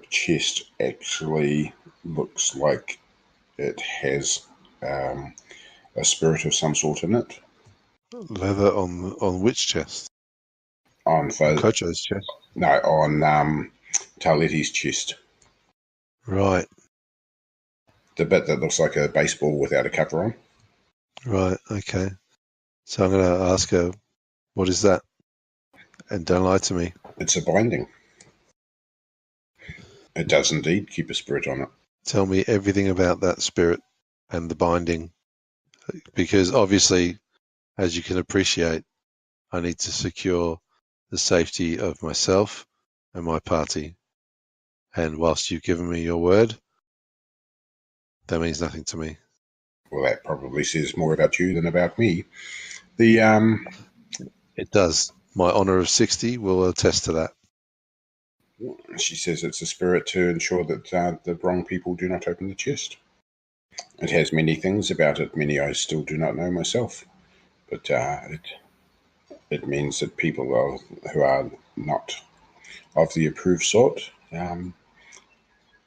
A: chest actually looks like it has a spirit of some sort in it.
C: Leather on which chest?
A: On
C: Kocho's chest?
A: No, on Taletti's chest.
C: Right.
A: The bit that looks like a baseball without a cover on.
C: Right, okay. So I'm going to ask her, what is that? And don't lie to me.
A: It's a binding. It does indeed keep a spirit on it.
C: Tell me everything about that spirit and the binding. Because obviously, as you can appreciate, I need to secure the safety of myself and my party. And whilst you've given me your word, that means nothing to me.
A: Well, that probably says more about you than about me.
C: It does. My honor of 60 will attest to that.
A: She says it's a spirit to ensure that the wrong people do not open the chest. It has many things about it, many I still do not know myself. But it means that people who are not of the approved sort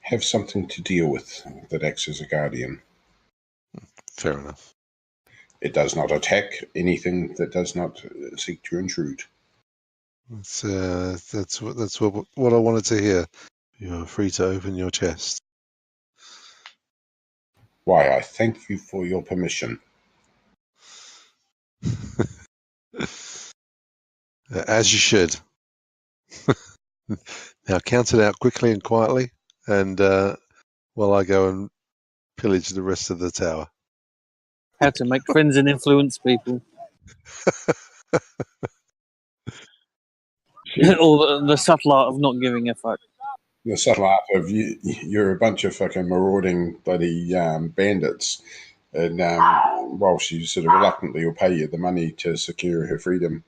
A: have something to deal with that acts as a guardian.
C: Fair enough.
A: It does not attack anything that does not seek to intrude.
C: That's what I wanted to hear. You're free to open your chest.
A: Why, I thank you for your permission.
C: As you should. Now count it out quickly and quietly, and while I go and pillage the rest of the tower.
D: How to make friends and influence people. Or the subtle art of not giving a fuck.
A: The subtle art of you're a bunch of fucking marauding bloody bandits, and while she sort of reluctantly will pay you the money to secure her freedom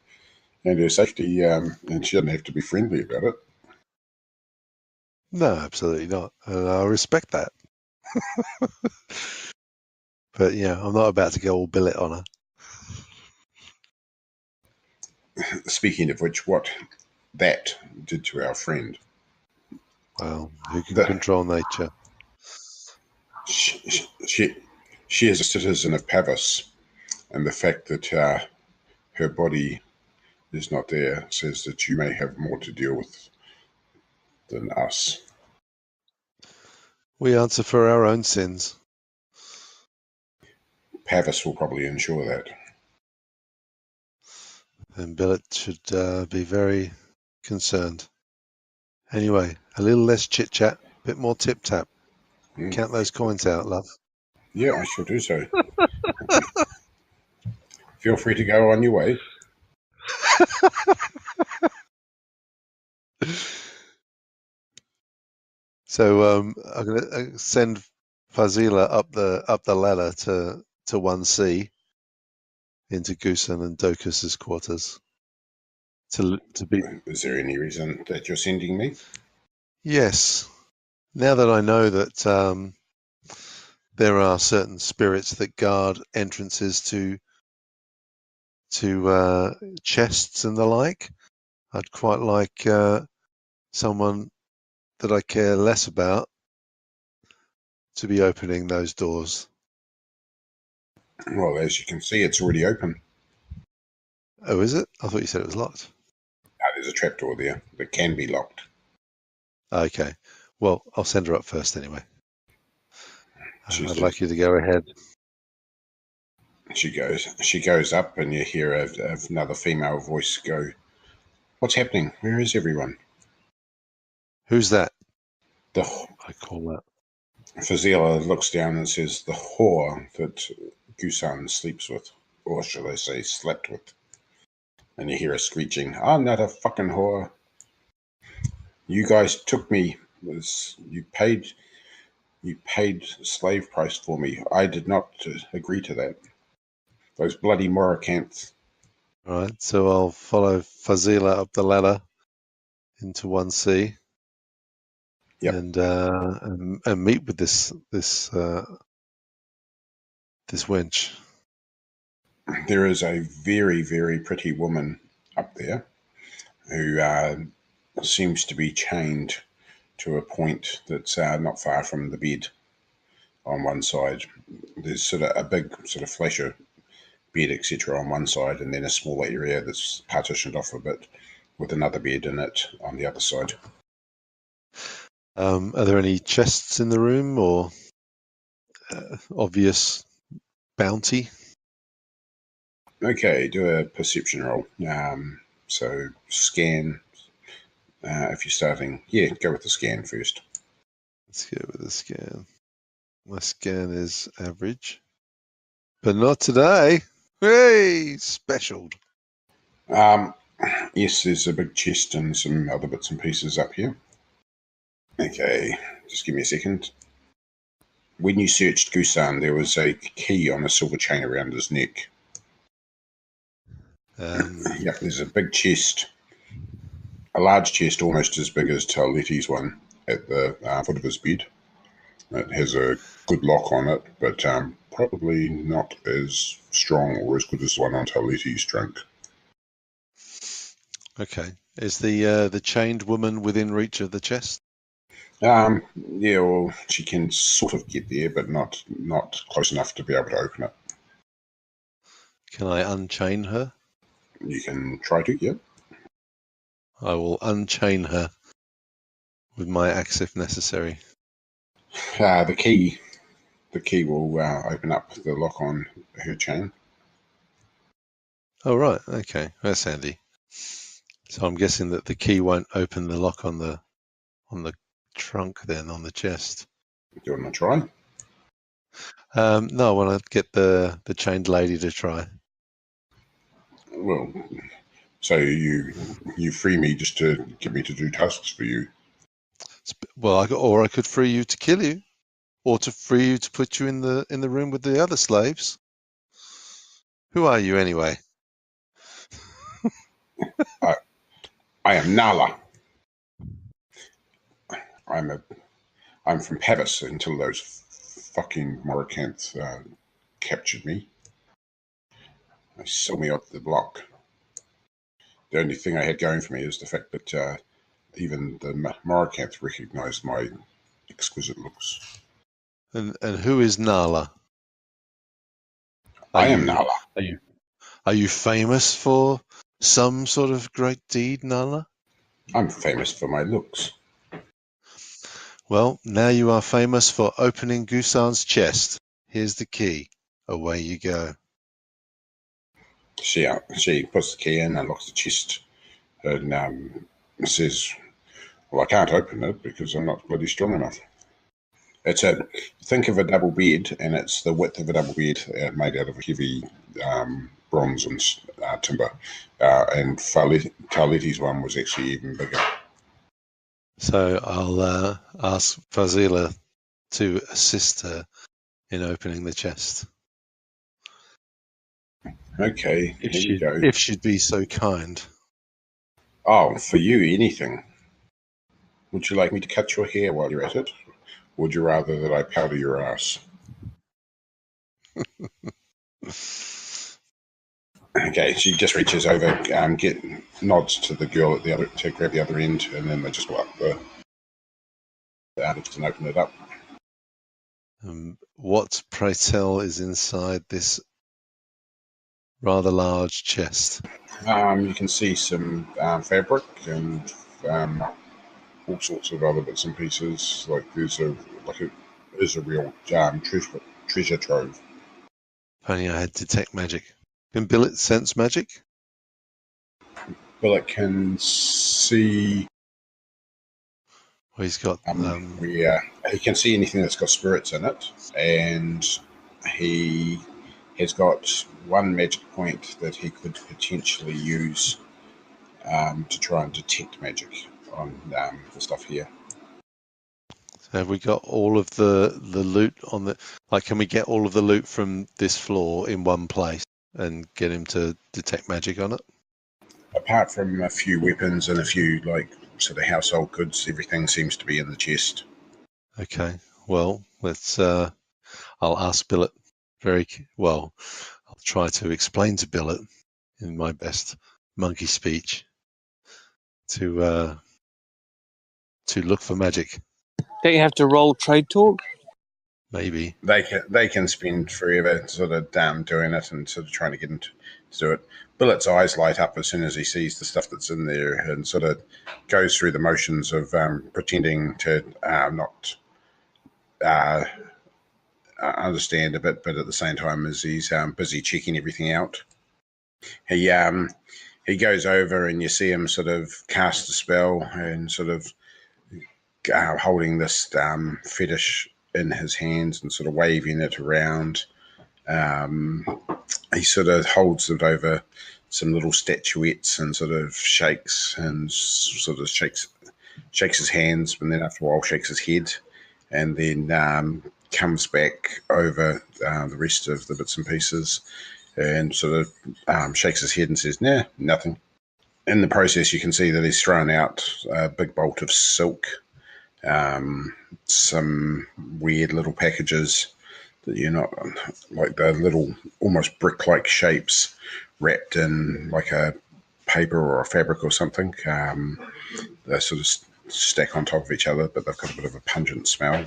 A: and her safety, and she doesn't have to be friendly about it.
C: No, absolutely not. And I respect that. But yeah, I'm not about to go all billet on her.
A: Speaking of which, what that did to our friend.
C: Well, who can control nature?
A: She is a citizen of Pavis, and the fact that her body is not there says that you may have more to deal with than us.
C: We answer for our own sins.
A: Pavis will probably ensure that.
C: And Billet should be very concerned. Anyway, a little less chit-chat, a bit more tip-tap. Count those coins out, love.
A: Yeah, I shall do so. Feel free to go on your way.
C: So I'm going to send Fazila up the ladder to 1C into Goosen and Docus's quarters. To be.
A: Is there any reason that you're sending me?
C: Yes. Now that I know that there are certain spirits that guard entrances to chests and the like, I'd quite like someone that I care less about to be opening those doors?
A: Well, as you can see, it's already open.
C: Oh, is it? I thought you said it was locked.
A: There's a trapdoor there that can be locked.
C: Okay. Well, I'll send her up first anyway. I'd like you to go ahead.
A: She goes up, and you hear another female voice go, "What's happening? Where is everyone?"
C: Who's that?
A: I
C: call that.
A: Fazila looks down and says, "The whore that Gusan sleeps with, or shall I say, slept with." And you hear a screeching, "I'm not a fucking whore. You guys took me. You paid slave price for me. I did not agree to that. Those bloody Morocants."
C: All right, so I'll follow Fazila up the ladder into 1C.
A: Yep.
C: And meet with this wench.
A: There is a very, very pretty woman up there who seems to be chained to a point that's not far from the bed on one side. There's sort of a big sort of flasher bed, etc., on one side, and then a smaller area that's partitioned off a bit with another bed in it on the other side.
C: Are there any chests in the room or obvious bounty?
A: Okay, do a perception roll. So scan. If you're starting, go with the scan first.
C: Let's go with the scan. My scan is average, but not today. Hey, specialed.
A: Yes, there's a big chest and some other bits and pieces up here. Okay, just give me a second. When you searched Gusan, there was a key on a silver chain around his neck. Yep, there's a big chest, a large chest almost as big as Taletti's one at the foot of his bed. It has a good lock on it, but probably not as strong or as good as the one on Taletti's trunk.
C: Okay. Is the chained woman within reach of the chest?
A: Yeah, well, she can sort of get there, but not close enough to be able to open it.
C: Can I unchain her?
A: You can try to, yeah.
C: I will unchain her with my axe if necessary.
A: The key will open up the lock on her chain.
C: Oh, right. Okay. That's handy. So I'm guessing that the key won't open the lock on the trunk then, on the chest.
A: Do you want to try?
C: No, I want to get the chained lady to try.
A: Well, so you free me just to get me to do tasks for you.
C: Well, I could free you to kill you, or to free you to put you in the room with the other slaves. Who are you anyway?
A: I am Nala. I'm from Pavis until those fucking Morocants captured me. They sold me off the block. The only thing I had going for me is the fact that even the Morocants recognised my exquisite looks.
C: And who is Nala?
A: I am Nala.
C: Are you famous for some sort of great deed, Nala?
A: I'm famous for my looks.
C: Well, now you are famous for opening Gusan's chest. Here's the key. Away you go.
A: She puts the key in, unlocks the chest, and says, "Well, I can't open it because I'm not bloody strong enough." Think of a double bed, and it's the width of a double bed made out of heavy bronze and timber. And Taletti's one was actually even bigger.
C: So I'll ask Fazila to assist her in opening the chest.
A: Okay, here you go.
C: If she'd be so kind.
A: Oh, for you, anything. Would you like me to cut your hair while you're at it? Or would you rather that I powder your ass? Okay, she just reaches over, nods to the girl at the other to grab the other end, and then they just go up the lift and open it up.
C: What, pray tell, is inside this rather large chest?
A: You can see some fabric and all sorts of other bits and pieces. Like there's a real treasure trove.
C: If only I had detect magic. Can Billet sense magic?
A: Well, it can see.
C: Well, he's got.
A: He can see anything that's got spirits in it, and he has got one magic point that he could potentially use to try and detect magic on the stuff here.
C: So have we got all of the loot on the? Like, can we get all of the loot from this floor in one place and get him to detect magic on it?
A: Apart from a few weapons and a few sort of household goods, everything seems to be in the chest.
C: Okay. Well, let's. I'll ask Billet very well. I'll try to explain to Billet in my best monkey speech to look for magic.
D: Don't you have to roll trade talk?
C: Maybe
A: They can spend forever sort of doing it and sort of trying to get into to do it. Billet's eyes light up as soon as he sees the stuff that's in there and sort of goes through the motions of pretending to not understand a bit, but at the same time as he's busy checking everything out. He goes over and you see him sort of cast a spell and sort of holding this fetish in his hands and sort of waving it around. He sort of holds it over some little statuettes and sort of shakes his hands, and then after a while shakes his head, and then comes back over the rest of the bits and pieces and sort of shakes his head and says, "Nah, nothing." In the process, you can see that he's thrown out a big bolt of silk, some weird little packages that you're not like the little almost brick-like shapes wrapped in like a paper or a fabric or something. They sort of stack on top of each other, but they've got a bit of a pungent smell.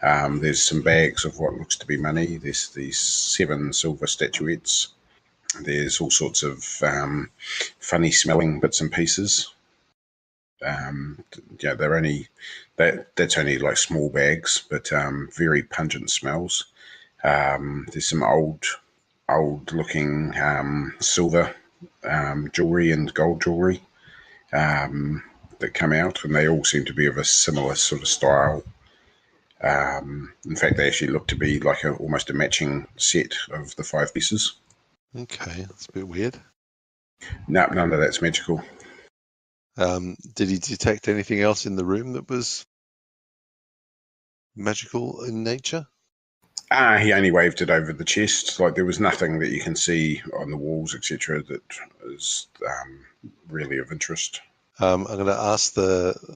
A: There's some bags of what looks to be money. There's these 7 silver statuettes. There's all sorts of funny smelling bits and pieces. They're only that's only like small bags, but very pungent smells. There's some old looking silver jewelry and gold jewelry that come out, and they all seem to be of a similar sort of style. In fact, they actually look to be like almost a matching set of the 5 pieces.
C: Okay, that's a bit weird.
A: No, none of that's magical.
C: Did he detect anything else in the room that was magical in nature?
A: He only waved it over the chest. Like there was nothing that you can see on the walls, etc., that is really of interest.
C: I'm going to ask the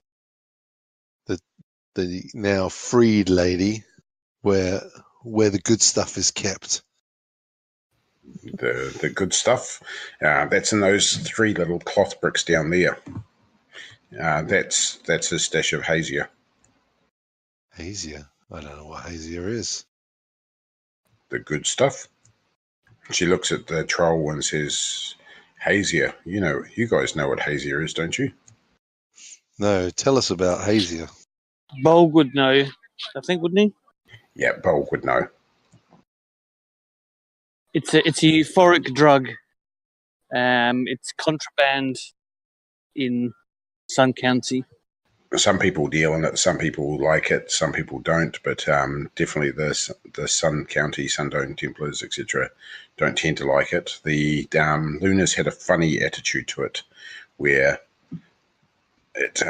C: now freed lady where the good stuff is kept.
A: The good stuff, that's in those 3 little cloth bricks down there. That's a stash of hazier.
C: Hazier? I don't know what hazier is.
A: The good stuff. She looks at the troll and says, "Hazier, you guys know what hazier is, don't you?"
C: No, tell us about hazier.
D: Bolg would know, I think, wouldn't he?
A: Yeah, Bolg would know.
D: It's a euphoric drug. It's contraband in Sun County.
A: Some people deal in it, some people like it, some people don't, but definitely the Sun County, Sundown Templars, etc., don't tend to like it. The Lunas had a funny attitude to it, where it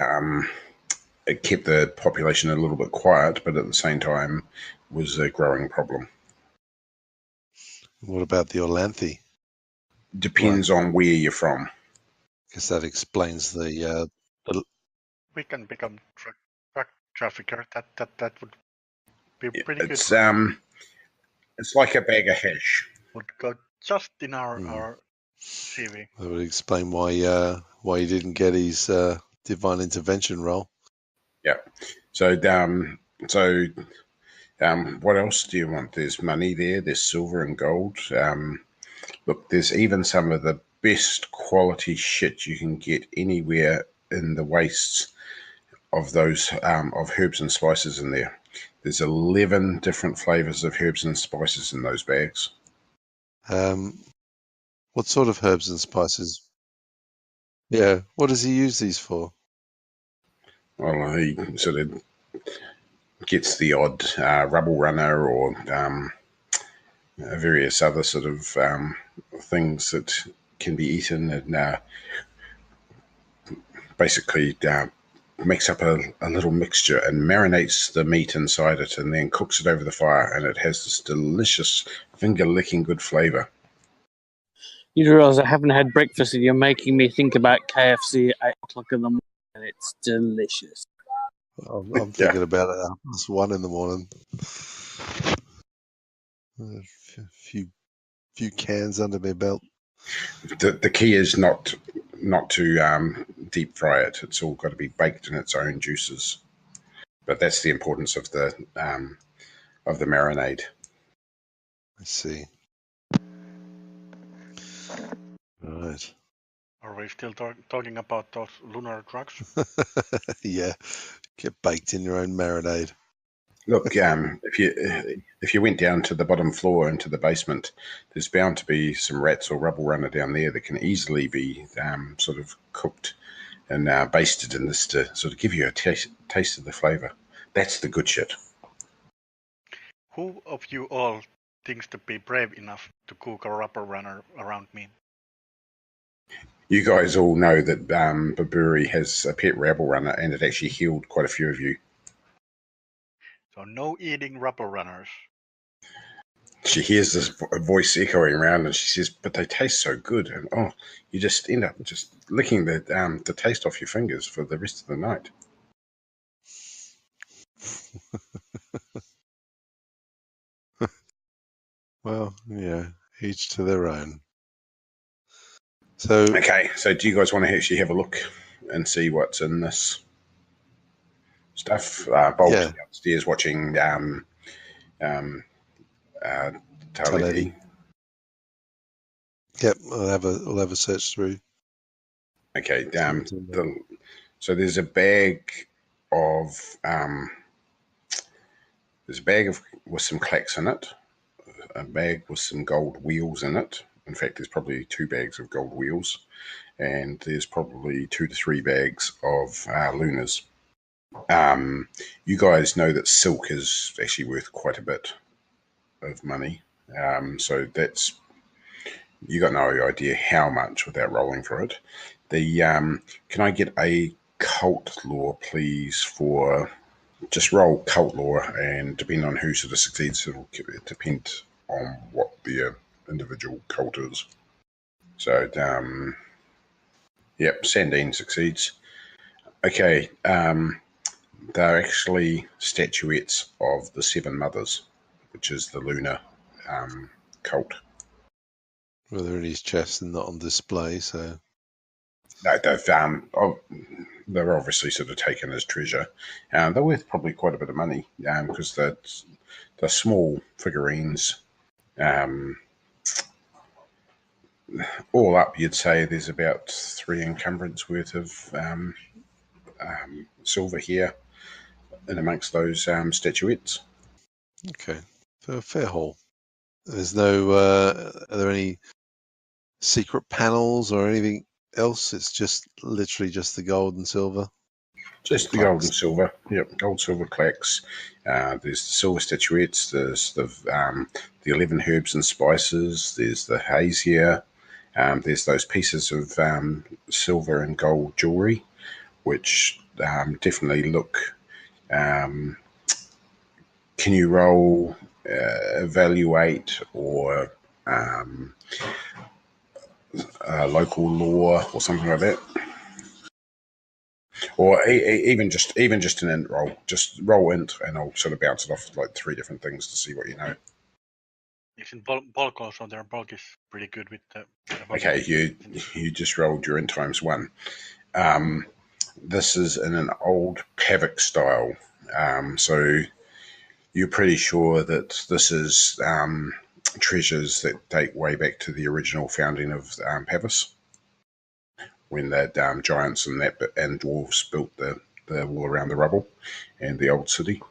A: kept the population a little bit quiet, but at the same time was a growing problem.
C: What about the Orlanthi?
A: Depends on where you're from.
C: Because that explains the
B: We can become drug trafficker. That would be pretty good.
A: It's like a bag of hash.
B: Would go just in our CV.
C: That would explain why he didn't get his divine intervention roll.
A: Yeah. So what else do you want? There's money there. There's silver and gold. Look, there's even some of the best quality shit you can get anywhere in the wastes of those of herbs and spices in there. There's 11 different flavors of herbs and spices in those bags.
C: What sort of herbs and spices? Yeah, what does he use these for?
A: Well, he sort of gets the odd rubble runner or various other sort of things that can be eaten, and basically makes up a little mixture and marinates the meat inside it and then cooks it over the fire, and it has this delicious finger-licking good flavor.
D: You realise I haven't had breakfast and you're making me think about KFC at 8 o'clock in the morning, and it's delicious.
C: I'm thinking about it at 1 in the morning. A few cans under my belt.
A: The key is not to deep fry it. It's all got to be baked in its own juices. But that's the importance of the marinade.
C: I see. Right.
B: Are we still talking about those lunar drugs?
C: Yeah, get baked in your own marinade.
A: Look, if you went down to the bottom floor into the basement, there's bound to be some rats or rubble runner down there that can easily be sort of cooked and basted in this to sort of give you a taste of the flavor. That's the good shit.
B: Who of you all thinks to be brave enough to cook a rubber runner around me?
A: You guys all know that Baburi has a pet rabble runner, and it actually healed quite a few of you.
B: So no eating rubber runners.
A: She hears this voice echoing around, and she says, "But they taste so good." And you just end up just licking the taste off your fingers for the rest of the night.
C: Well, yeah, each to their own. So
A: okay, so do you guys want to actually have a look and see what's in this stuff? Bolt's downstairs watching Taliti.
C: Yep, we'll have a search through.
A: Okay, so there's a bag of with some clacks in it, a bag with some gold wheels in it. In fact, there's probably 2 bags of gold wheels, and there's probably 2 to 3 bags of lunas. You guys know that silk is actually worth quite a bit of money, so that's, you got no idea how much without rolling for it. Can I get a cult lore, please, for just roll cult lore, and depending on who sort of succeeds, it'll depend on what the individual cult is. So, yep, Sandine succeeds. Okay, they're actually statuettes of the 7 mothers, which is the lunar cult.
C: Well, they're in his chest and not on display, so...
A: No, they're obviously sort of taken as treasure. They're worth probably quite a bit of money because they're small figurines. All up, you'd say there's about 3 encumbrance worth of silver here in amongst those statuettes.
C: Okay, so a fair haul. There's no... are there any secret panels or anything else? It's just literally just the gold and silver?
A: Just the gold and silver. Yep, gold, silver clacks. There's the silver statuettes. There's the 11 herbs and spices. There's the hazier. There's those pieces of silver and gold jewelry, which definitely look... can you roll evaluate or local lore or something like that? Or even just an int roll. Just roll int, and I'll sort of bounce it off like 3 different things to see what you know.
B: It's in bulk also. Their bulk is pretty good with the.
A: Okay, you just rolled your in ×1. This is in an old Pavic style, so you're pretty sure that this is treasures that date way back to the original founding of Pavis, when the giants and dwarves built the wall around the rubble and the old city.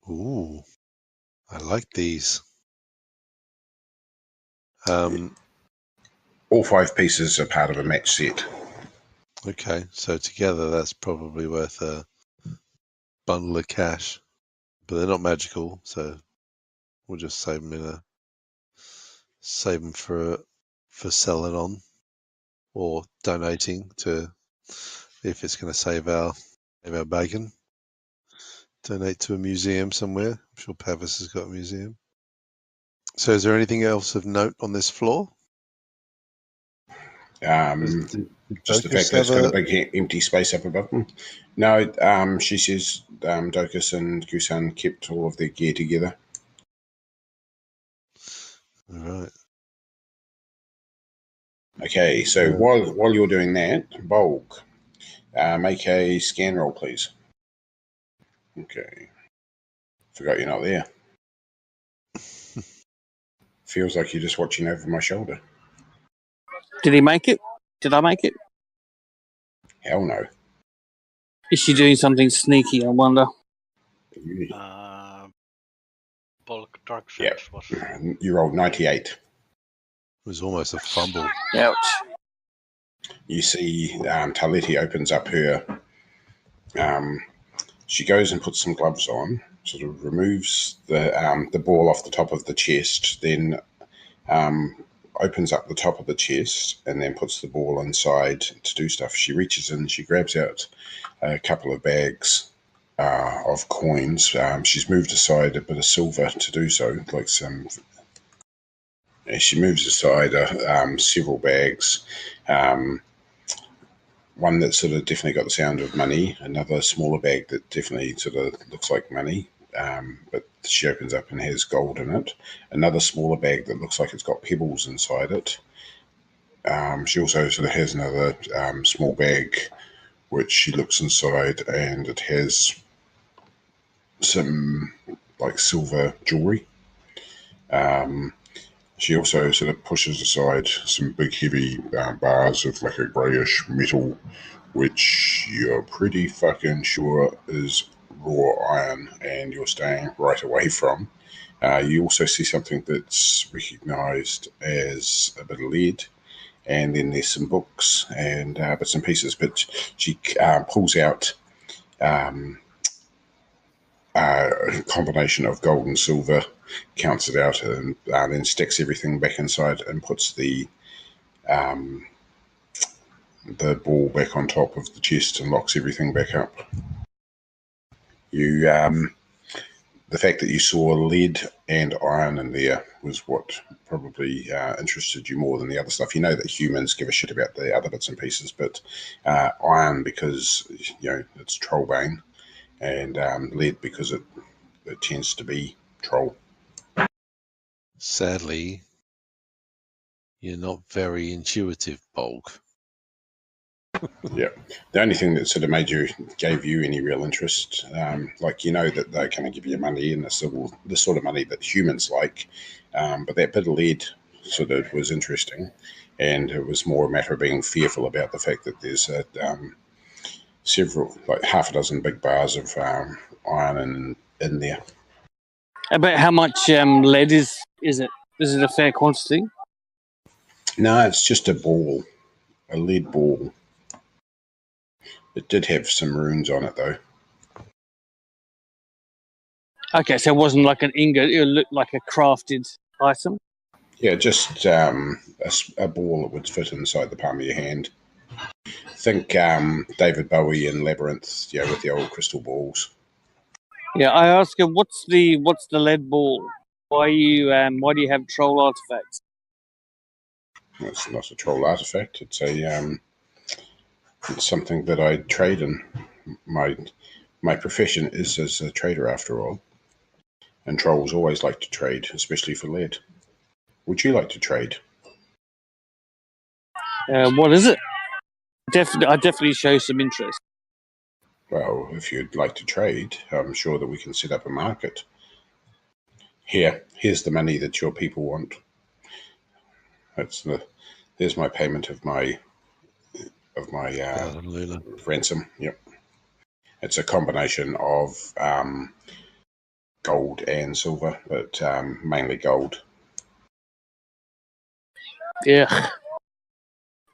C: Ooh, I like these.
A: All 5 pieces are part of a match set.
C: Okay, so together that's probably worth a bundle of cash, but they're not magical, so we'll just save them for selling on or donating to, if it's going to save our bacon. Donate to a museum somewhere. I'm sure Pavis has got a museum. So is there anything else of note on this floor?
A: Just the fact that it's got a big empty space up above them. No, she says Dokus and Kusan kept all of their gear together.
C: All right.
A: Okay, so while you're doing that, Bolg, make a scan roll, please. Okay. Forgot you're not there. Feels like you're just watching over my shoulder.
D: Did he make it? Did I make it?
A: Hell no.
D: Is she doing something sneaky, I wonder?
B: Bulk dark sense was.
A: You rolled 98.
C: It was almost a fumble.
D: Ouch.
A: You see Taleti opens up her... she goes and puts some gloves on, sort of removes the ball off the top of the chest, then opens up the top of the chest and then puts the ball inside to do stuff. She reaches in, she grabs out a couple of bags of coins. She's moved aside a bit of silver to do so, like some... She moves aside several bags. One that sort of definitely got the sound of money, another smaller bag that definitely sort of looks like money, but she opens up and has gold in it. Another smaller bag that looks like it's got pebbles inside it. She also sort of has another small bag which she looks inside and it has some like silver jewelry. She also sort of pushes aside some big heavy bars of like a greyish metal, which you're pretty fucking sure is raw iron and you're staying right away from. You also see something that's recognised as a bit of lead, and then there's some books and bits and pieces, but she pulls out a combination of gold and silver, counts it out, and then sticks everything back inside and puts the ball back on top of the chest and locks everything back up. You, the fact that you saw lead and iron in there was what probably interested you more than the other stuff. You know that humans give a shit about the other bits and pieces, but iron because it's trollbane, and lead because it tends to be troll.
C: Sadly, you're not very intuitive, Bolg.
A: Yeah. The only thing that sort of gave you any real interest, like that they're going to give you money and the sort of money that humans like, but that bit of lead sort of was interesting, and it was more a matter of being fearful about the fact that there's several, like half a dozen big bars of iron in there.
D: About how much lead is it? Is it a fair quantity?
A: No, it's just a ball, a lead ball. It did have some runes on it, though.
D: Okay, so it wasn't like an ingot. It looked like a crafted item.
A: Yeah, just a ball that would fit inside the palm of your hand. Think David Bowie in Labyrinth, with the old crystal balls.
D: Yeah, I ask her, what's the lead ball? Why do you have troll artifacts?
A: It's not a troll artifact. It's it's something that I trade in. My profession is as a trader, after all. And trolls always like to trade, especially for lead. Would you like to trade?
D: What is it? I definitely show some interest.
A: Well, if you'd like to trade, I'm sure that we can set up a market. Here's the money that your people want. There's my payment of my ransom. Yep. It's a combination of gold and silver, but mainly gold.
D: Yeah.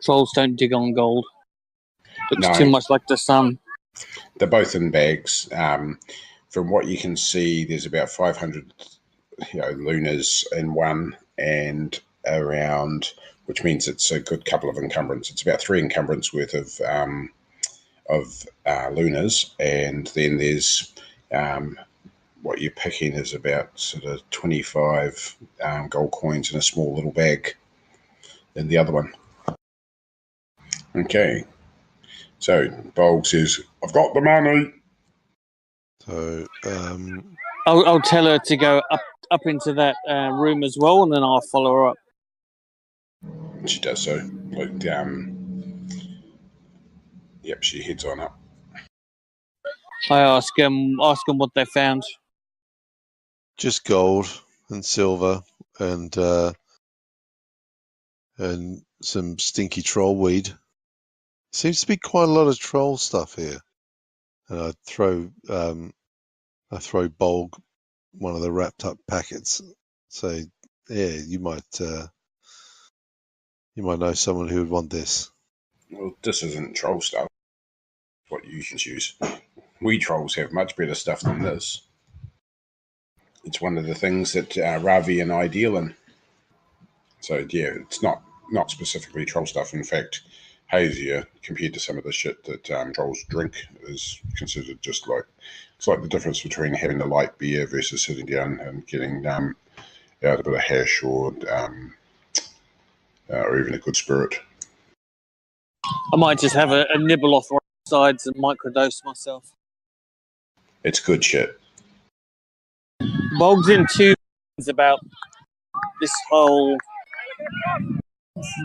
D: Trolls don't dig on gold. Looks too much like the sun.
A: They're both in bags. From what you can see, there's about 500 lunars in one, and around, which means it's a good couple of encumbrance. It's about 3 encumbrance worth of lunars, and then there's what you're picking is about sort of 25 gold coins in a small little bag in the other one. Okay. So Bolg says, I've got the money.
C: So
D: I'll tell her to go up into that room as well, and then I'll follow her up.
A: She does so. Yep, she heads on up.
D: I ask them what they found.
C: Just gold and silver and some stinky troll weed. Seems to be quite a lot of troll stuff here. And I throw Bolg one of the wrapped up packets. Say, yeah, you might know someone who would want this.
A: Well, this isn't troll stuff. What you can choose. We trolls have much better stuff than this. It's one of the things that Ravi and I deal in. So yeah, it's not specifically troll stuff. In fact, hazier compared to some of the shit that trolls drink is considered just like, it's like the difference between having a light beer versus sitting down and getting out a bit of hash or even a good spirit.
D: I might just have a nibble off one sides and microdose myself.
A: It's good shit.
D: Bolg's in two things about this whole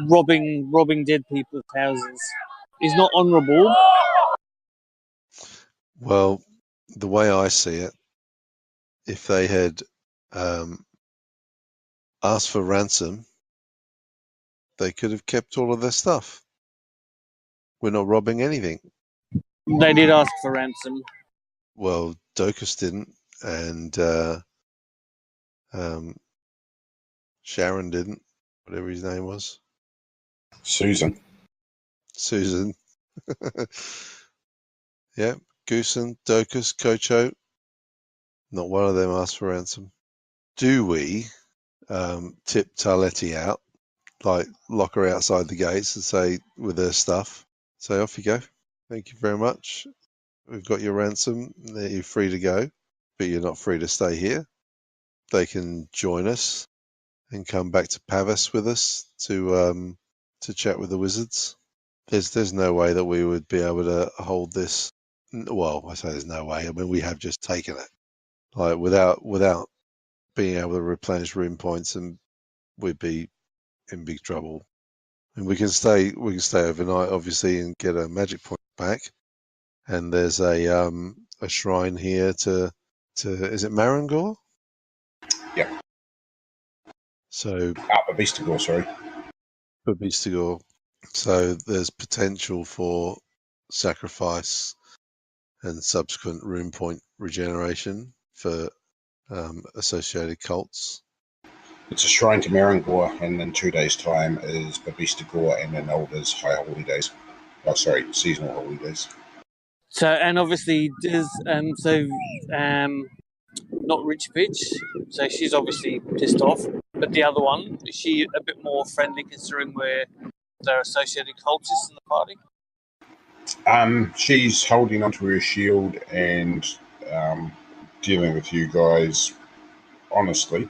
D: robbing dead people's houses. He's not honourable.
C: Well, the way I see it, if they had asked for ransom, they could have kept all of their stuff. We're not robbing anything.
D: They did ask for ransom.
C: Well, Docus didn't, and Sharon didn't, whatever his name was.
A: Susan.
C: Yeah, Goosen, Docus, Kocho. Not one of them asked for ransom. Do we tip Tarletti out, like lock her outside the gates and say, with her stuff, say, off you go. Thank you very much. We've got your ransom. You're free to go, but you're not free to stay here. They can join us and come back to Pavis with us to chat with the wizards. There's no way that we would be able to hold this. Well, I say there's no way. I mean, we have just taken it, like without being able to replenish rune points, and we'd be in big trouble. And we can stay overnight, obviously, and get a magic point back. And there's a shrine here to is it Marangor?
A: Yep.
C: So
A: Babistagor, sorry.
C: Babistagor. So there's potential for sacrifice and subsequent rune point regeneration for associated cults.
A: It's a shrine to Marangor, and in 2 days' time is Babistagor and then Elder's high holidays. Oh, sorry, seasonal holidays.
D: So, and obviously, not Rich Bitch, so she's obviously pissed off. But the other one, is she a bit more friendly considering they're associated cultists in the party?
A: She's holding onto her shield and dealing with you guys honestly.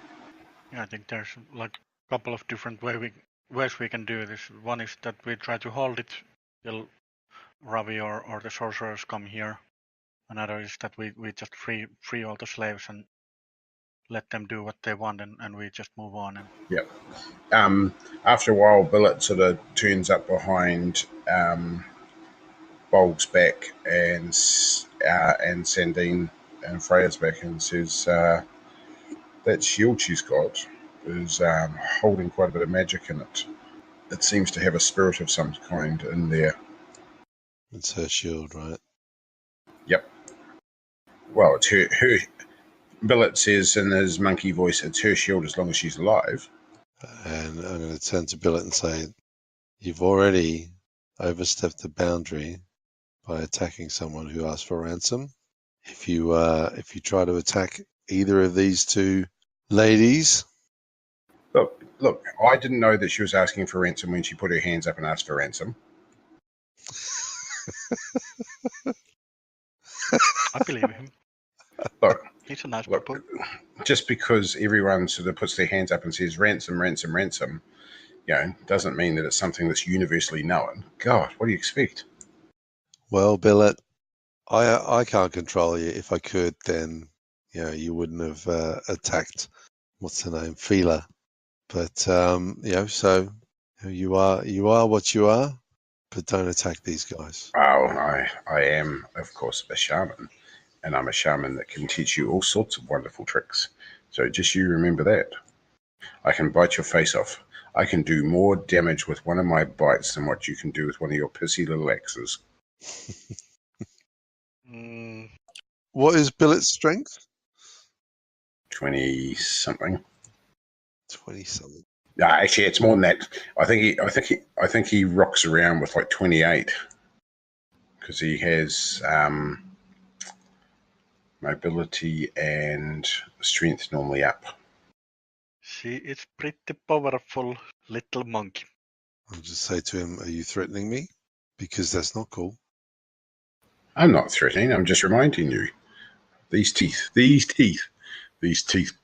B: Yeah, I think there's like a couple of different ways we can do this. One is that we try to hold it till Ravi or the sorcerers come here. Another is that we just free all the slaves and let them do what they want, and we just move on. And
A: Yep. After a while, Billet sort of turns up behind Bolg's back and Sandine and Freya's back and says, that shield she's got is holding quite a bit of magic in it. It seems to have a spirit of some kind in there.
C: It's her shield, right?
A: Yep. Well, it's her. Billet says in his monkey voice, it's her shield as long as she's alive.
C: And I'm going to turn to Billet and say, you've already overstepped the boundary by attacking someone who asked for ransom. If you try to attack either of these two ladies...
A: Look, I didn't know that she was asking for ransom when she put her hands up and asked for ransom.
B: I believe him.
A: Look,
B: he's a nice people.
A: Just because everyone sort of puts their hands up and says ransom, ransom, ransom, doesn't mean that it's something that's universally known. God, what do you expect?
C: Well, Billet, I can't control you. If I could, then you wouldn't have attacked. What's her name, Fila? But so you are what you are. But don't attack these guys.
A: Oh, I am, of course, a shaman, and I'm a shaman that can teach you all sorts of wonderful tricks. So just you remember that. I can bite your face off. I can do more damage with one of my bites than what you can do with one of your pissy little axes.
C: What is Billet's strength?
A: 20-something.
C: 20-something.
A: No, actually, it's more than that. I think he rocks around with like 28 because he has mobility and strength normally up.
B: She is pretty powerful little monkey.
C: I'll just say to him, "Are you threatening me? Because that's not cool."
A: I'm not threatening. I'm just reminding you. These teeth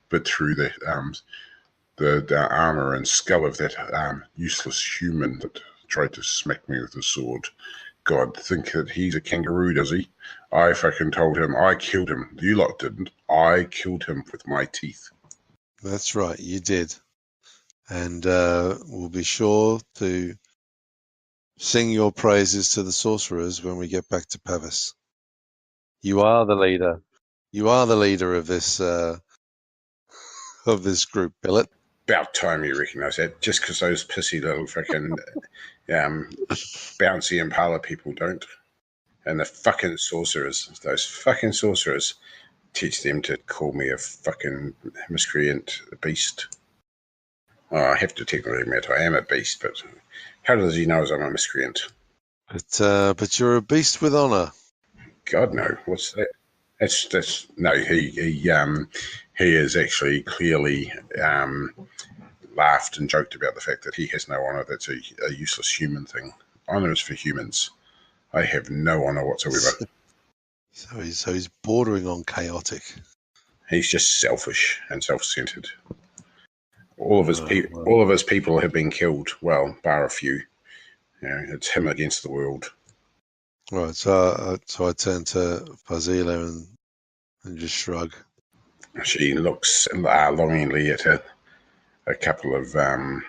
A: bit through the armor and skull of that useless human that tried to smack me with a sword. God, think that he's a kangaroo, does he? I fucking told him I killed him. You lot didn't. I killed him with my teeth.
C: That's right, you did. And we'll be sure to sing your praises to the sorcerers when we get back to Pavis. You are the leader. You are the leader of this group, Billet.
A: About time you recognise that. Just because those pissy little fucking bouncy Impala people don't. And the fucking sorcerers, those fucking sorcerers, teach them to call me a fucking miscreant beast. Oh, I have to technically admit I am a beast, but how does he know I'm a miscreant?
C: But you're a beast with honour.
A: God, no. What's that? That's no. He is actually clearly laughed and joked about the fact that he has no honour. That's a useless human thing. Honour is for humans. I have no honour whatsoever.
C: So he's bordering on chaotic.
A: He's just selfish and self-centered. All of his people have been killed. Well, bar a few. It's him against the world.
C: Right. So I turn to Fazila and just shrug.
A: She looks longingly at a couple of the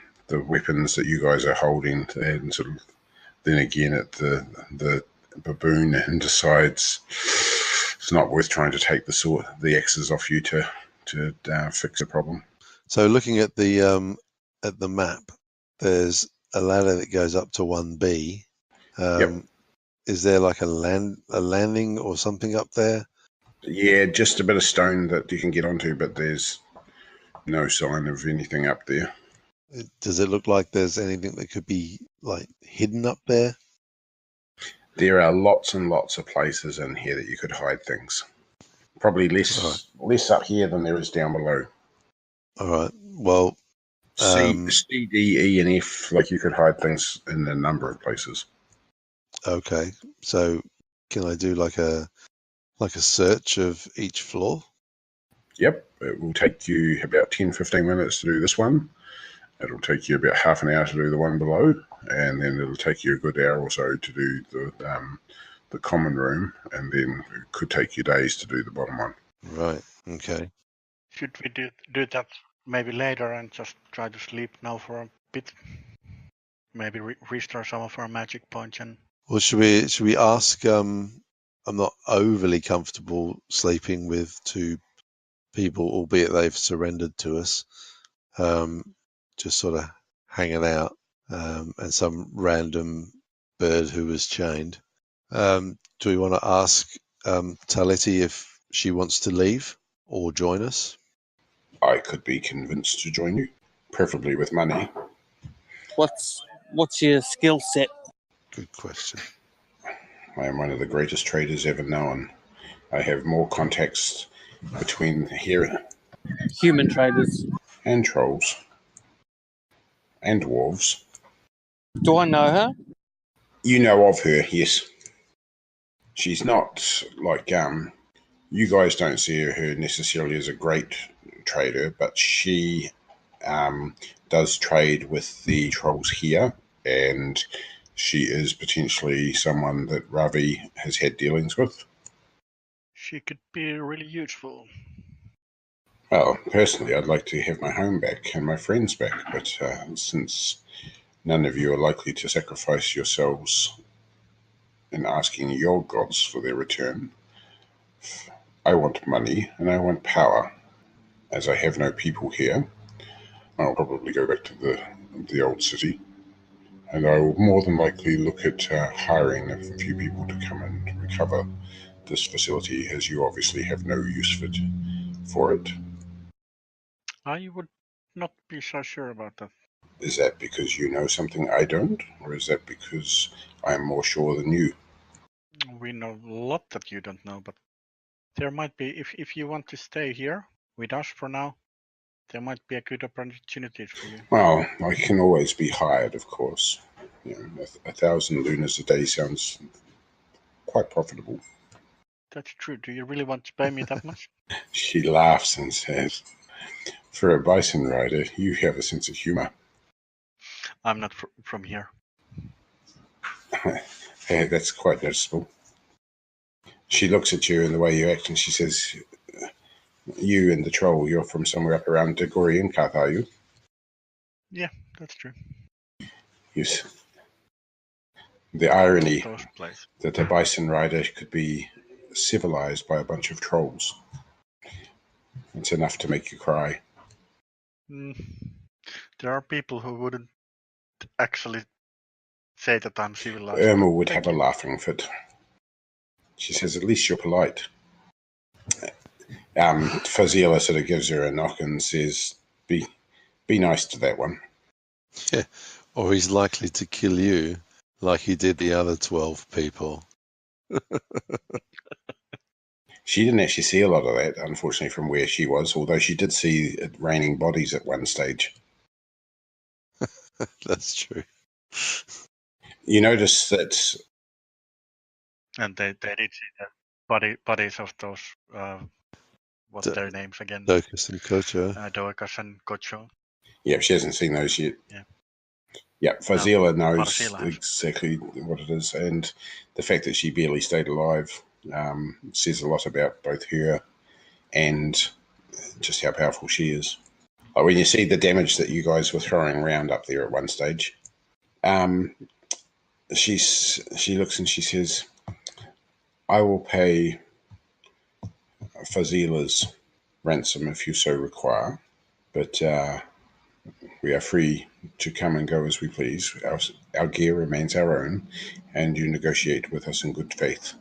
A: weapons that you guys are holding, and sort of then again at the baboon, and decides it's not worth trying to take the axes off you to fix the problem.
C: So looking at the map, there's a ladder that goes up to 1B.
A: Yep.
C: Is there like a landing or something up there?
A: Yeah, just a bit of stone that you can get onto, but there's no sign of anything up there.
C: Does it look like there's anything that could be like hidden up there?
A: There are lots and lots of places in here that you could hide things. Probably less up here than there is down below.
C: All right. Well,
A: C, D, E, and F, like you could hide things in a number of places.
C: Okay. So can I do like a search of each floor?
A: Yep. It will take you about 10-15 minutes to do this one. It'll take you about half an hour to do the one below, and then it'll take you a good hour or so to do the common room, and then it could take you days to do the bottom one.
C: Right. Okay.
B: Should we do that maybe later and just try to sleep now for a bit? Maybe restore some of our magic points and.
C: Well, should we ask? I'm not overly comfortable sleeping with two people, albeit they've surrendered to us. Just sort of hanging out, and some random bird who was chained. Do we want to ask Taleti if she wants to leave or join us?
A: I could be convinced to join you, preferably with money.
D: What's your skill set?
C: Good question.
A: I am one of the greatest traders ever known. I have more contacts between here
D: Human traders.
A: and trolls and dwarves.
D: Do I know her?
A: You know of her, yes. She's not like you guys don't see her necessarily as a great trader, but she does trade with the trolls here, and she is potentially someone that Ravi has had dealings with.
B: She could be really useful.
A: Well, personally, I'd like to have my home back and my friends back, but since none of you are likely to sacrifice yourselves in asking your gods for their return, I want money and I want power. As I have no people here, I'll probably go back to the old city, and I will more than likely look at hiring a few people to come and recover this facility, as you obviously have no use for it.
B: I would not be so sure about that.
A: Is that because you know something I don't, or is that because I'm more sure than you?
B: We know a lot that you don't know, but there might be, if you want to stay here with us for now, there might be a good opportunity for you.
A: Well, I can always be hired, of course. 1,000 lunas a day sounds quite profitable.
B: That's true. Do you really want to pay me that much?
A: She laughs and says, "For a bison rider, you have a sense of humor."
B: I'm not from here.
A: Hey, that's quite noticeable. She looks at you and the way you act, and she says, "You and the troll, you're from somewhere up around Glorantha, are you?"
B: Yeah, that's true.
A: Yes. The irony
B: Those places.
A: that a bison rider could be civilized by a bunch of trolls. It's enough to make you cry.
B: There are people who wouldn't actually say that I'm civilized.
A: Irma would have a laughing fit. She says, "At least you're polite." Fazila sort of gives her a knock and says, be nice to that one.
C: Yeah, or he's likely to kill you like he did the other 12 people.
A: She didn't actually see a lot of that, unfortunately, from where she was, although she did see it raining bodies at one stage.
C: That's true.
A: You notice that...
B: And they did see the bodies of those, what's their names again?
C: Docus and Kocho.
B: Docus and Kocho.
A: Yeah, she hasn't seen those yet.
B: Yeah,
A: Fazila knows exactly what it is, and the fact that she barely stayed alive says a lot about both her and just how powerful she is. Like when you see the damage that you guys were throwing around up there at one stage, she looks and she says, "I will pay Fazila's ransom if you so require, but we are free to come and go as we please. Our gear remains our own, and you negotiate with us in good faith."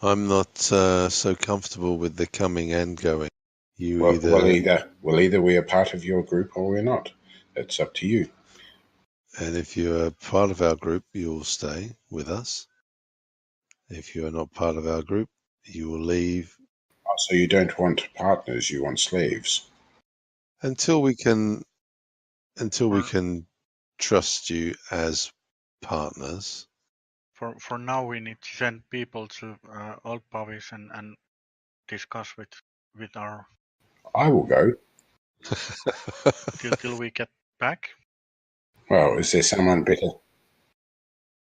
C: I'm not so comfortable with the coming and going.
A: Well, either we are part of your group or we're not. It's up to you.
C: And if you are part of our group, you will stay with us. If you are not part of our group, you will leave.
A: Oh, so you don't want partners, you want slaves?
C: Until we can trust you as partners.
B: For now, we need to send people to Old Pavis and discuss with our.
A: I will go.
B: till we get back.
A: Well, is there someone better?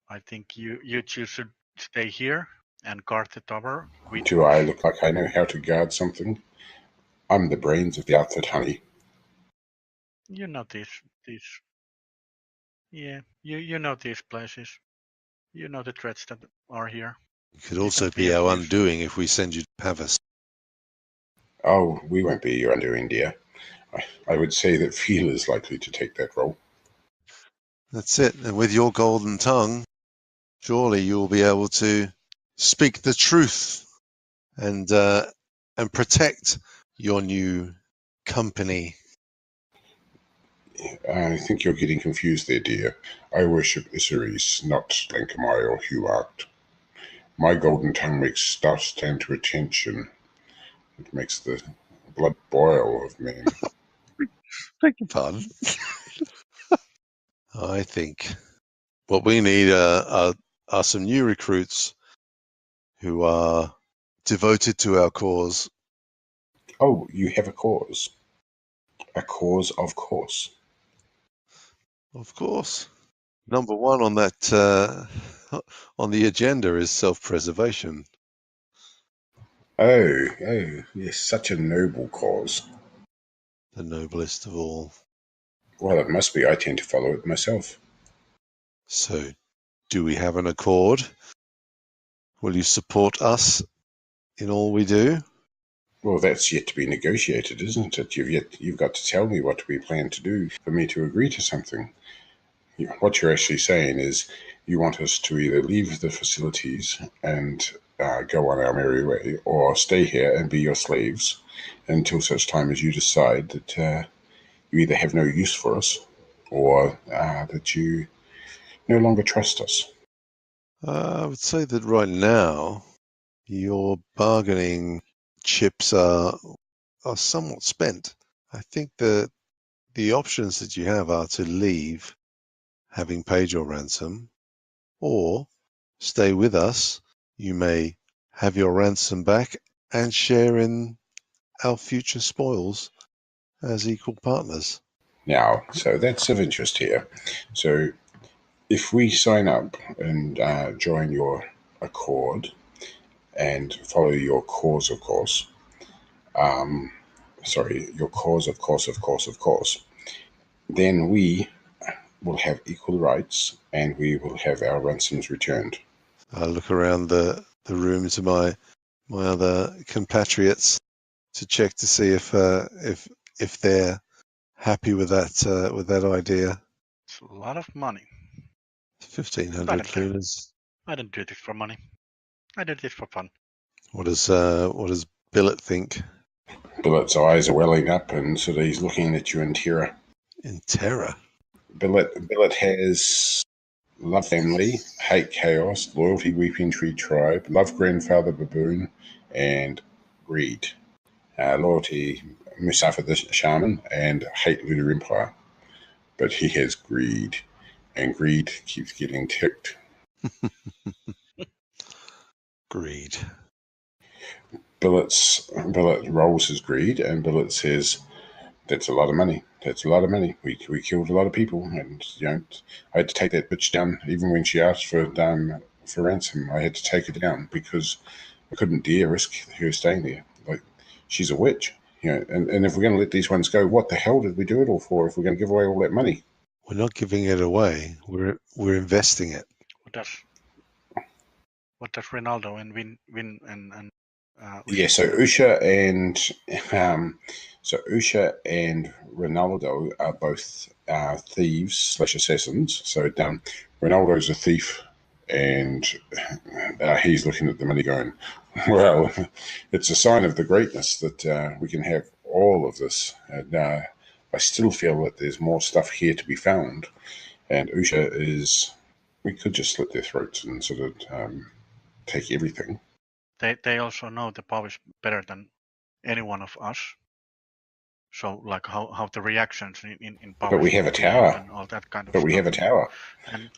B: I think you two should stay here and guard the tower.
A: Do I look like I know how to guard something? I'm the brains of the outfit, honey.
B: You know these. Yeah, you know these places. You know the threats that are here.
C: It could also be our undoing if we send you to Pavis.
A: Oh, we won't be your undoing, dear. I would say that Feel is likely to take that role.
C: That's it. And with your golden tongue, surely you'll be able to speak the truth and protect your new company.
A: I think you're getting confused there, dear. I worship Isseries, not Lankamai or Huart. My golden tongue makes stuff stand to attention. It makes the blood boil of men.
C: Beg your pardon? I think what we need are some new recruits who are devoted to our cause.
A: Oh, you have a cause. A cause, of course.
C: Of course. Number one on that on the agenda is self-preservation.
A: Oh, yes, such a noble cause.
C: The noblest of all.
A: Well, it must be. I tend to follow it myself.
C: So, do we have an accord? Will you support us in all we do?
A: Well, that's yet to be negotiated, isn't it? You've got to tell me what we plan to do for me to agree to something. What you're actually saying is you want us to either leave the facilities and go on our merry way, or stay here and be your slaves until such time as you decide that you either have no use for us or that you no longer trust us.
C: I would say that right now your bargaining chips are somewhat spent. I think that the options that you have are to leave having paid your ransom, or stay with us. You may have your ransom back and share in our future spoils as equal partners.
A: Now, so that's of interest here. So if we sign up and join your accord and follow your cause, of course, your cause, of course, then we will have equal rights and we will have our ransoms returned.
C: I look around the room to my other compatriots to check to see if they're happy with that idea.
B: It's a lot of money.
C: 1,500 lunas.
B: I don't do this for money. I do this for fun.
C: What does Billet think?
A: Billet's eyes are welling up and sort of he's looking at you in terror.
C: In terror?
A: Billet has love family, hate chaos, loyalty weeping tree tribe, love grandfather baboon, and greed. Loyalty Musafa the shaman, and hate Lunar Empire. But he has greed, and greed keeps getting ticked.
C: Greed.
A: Billet rolls his greed, and Billet says, "That's a lot of money. That's a lot of money. We killed a lot of people, and I had to take that bitch down. Even when she asked for ransom, I had to take her down because I couldn't dare risk her staying there. Like, she's a witch, And if we're going to let these ones go, what the hell did we do it all for? If we're going to give away all that money,
C: we're not giving it away. We're investing it.
B: What does Ronaldo and Win and
A: so Usha and Ronaldo are both thieves / assassins. So Ronaldo's a thief, and he's looking at the money going, well, it's a sign of the greatness that we can have all of this. And I still feel that there's more stuff here to be found. And Usha we could just slit their throats and sort of take everything.
B: They also know the Pavis better than any one of us. So, like how the reactions in Pavis.
A: But we have a tower.
B: And all that kind of
A: but
B: stuff.
A: we have a tower.
B: And,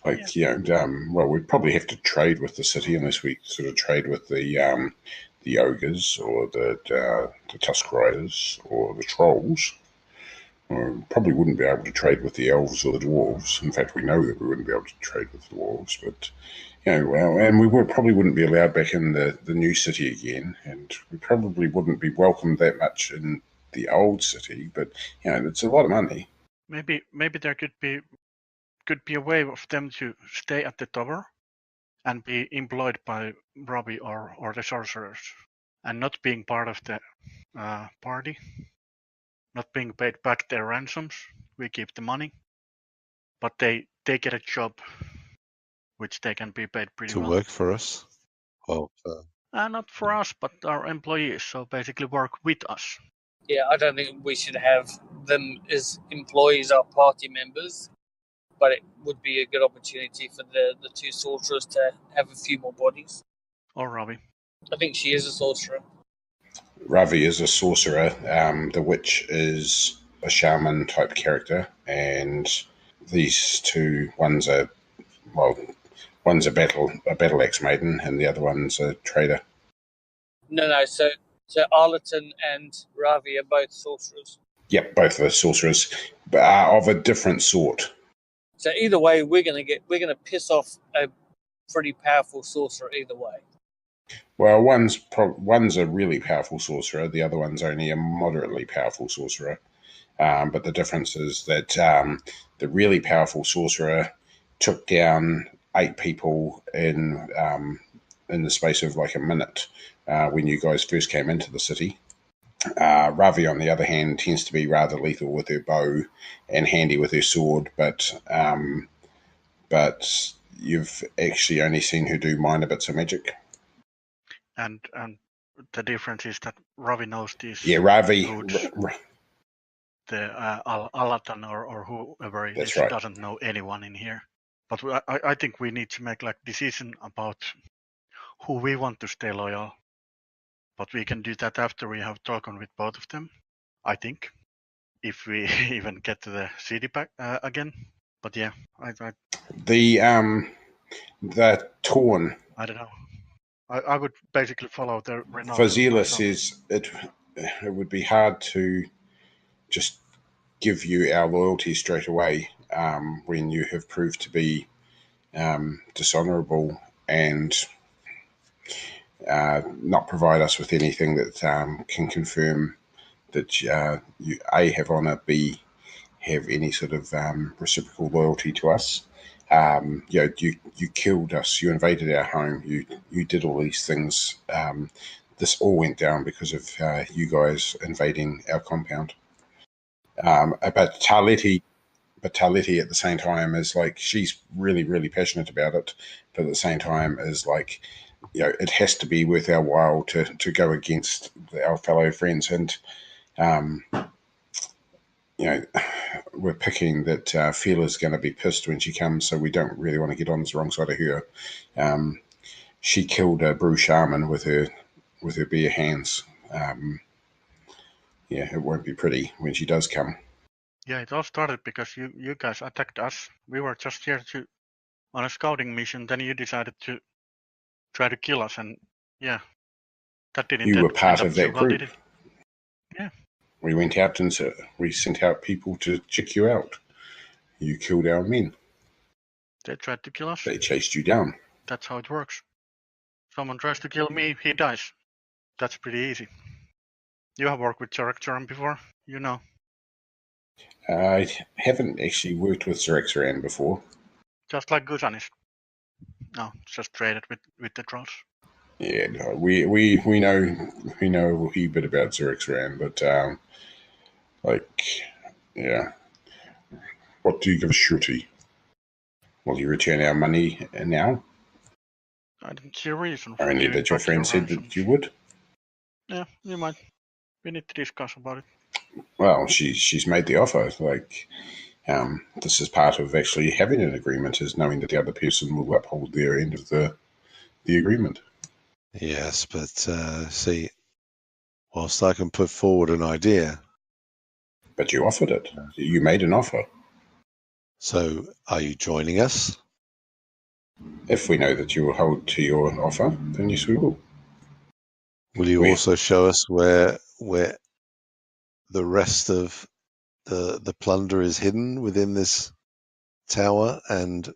A: we'd probably have to trade with the city unless we sort of trade with the ogres or the tusk riders or the trolls. Probably wouldn't be able to trade with the elves or the dwarves. In fact, we know that we wouldn't be able to trade with the dwarves, but and we probably wouldn't be allowed back in the new city again, and we probably wouldn't be welcomed that much in the old city, but it's a lot of money.
B: Maybe there could be a way of them to stay at the tower and be employed by Robbie or the sorcerers, and not being part of the party, not being paid back their ransoms. We keep the money, but they get a job which they can be paid pretty well.
C: To work for us? Well,
B: not for us, but our employees, so basically work with us.
D: Yeah, I don't think we should have them as employees or party members, but it would be a good opportunity for the two sorcerers to have a few more bodies.
B: Or Ravi.
D: I think she is a sorcerer.
A: Ravi is a sorcerer. The witch is a shaman type character, and these two, one's a battle axe maiden, and the other one's a trader.
D: No. So Arleton and Ravi are both sorcerers.
A: Yep, both are sorcerers, but are of a different sort.
D: So either way, we're gonna piss off a pretty powerful sorcerer either way.
A: Well, one's a really powerful sorcerer. The other one's only a moderately powerful sorcerer. But the difference is that the really powerful sorcerer took down 8 people in the space of like a minute when you guys first came into the city. Ravi, on the other hand, tends to be rather lethal with her bow and handy with her sword, but you've actually only seen her do minor bits of magic.
B: And the difference is that Ravi knows these.
A: Yeah, Ravi.
B: The Alatan or whoever it is
A: right.
B: Doesn't know anyone in here. But I think we need to make like decision about who we want to stay loyal. But we can do that after we have talked with both of them, I think, if we even get to the city back again. But yeah,
A: the Torn.
B: I don't know. I would basically follow the renown.
A: Fazila says it would be hard to just give you our loyalty straight away when you have proved to be dishonourable and not provide us with anything that can confirm that you A, have honour, B, have any sort of reciprocal loyalty to us. You killed us, you invaded our home, you did all these things. This all went down because of you guys invading our compound. But Taleti at the same time is like, she's really, really passionate about it, but at the same time is like, it has to be worth our while to go against our fellow friends, and we're picking that Fila's going to be pissed when she comes, so we don't really want to get on the wrong side of her. She killed a brew shaman with her bare hands. It won't be pretty when she does come.
B: Yeah, it all started because you guys attacked us. We were just here on a scouting mission. Then you decided to try to kill us, and yeah, that didn't.
A: You were part of that group.
B: Did it? Yeah.
A: We went out and we sent out people to check you out. You killed our men.
B: They tried to kill us.
A: They chased you down.
B: That's how it works. Someone tries to kill me, he dies. That's pretty easy. You have worked with Zorak before, you know.
A: I haven't actually worked with Zorak before.
B: Just like Gusanis. No, just traded with the trolls.
A: Yeah, no, we know a wee bit about Zorak, but what do you give us surety? Will you return our money now?
B: I didn't see a reason for
A: only that your friend said that you would.
B: Yeah, you might. We need to discuss about it.
A: Well, she's made the offer. Like, this is part of actually having an agreement, is knowing that the other person will uphold their end of the agreement.
C: Yes, but see, whilst I can put forward an idea.
A: But you offered it. You made an offer.
C: So, are you joining us?
A: If we know that you will hold to your offer, then yes, we will.
C: Will you also show us where the rest of the plunder is hidden within this tower? And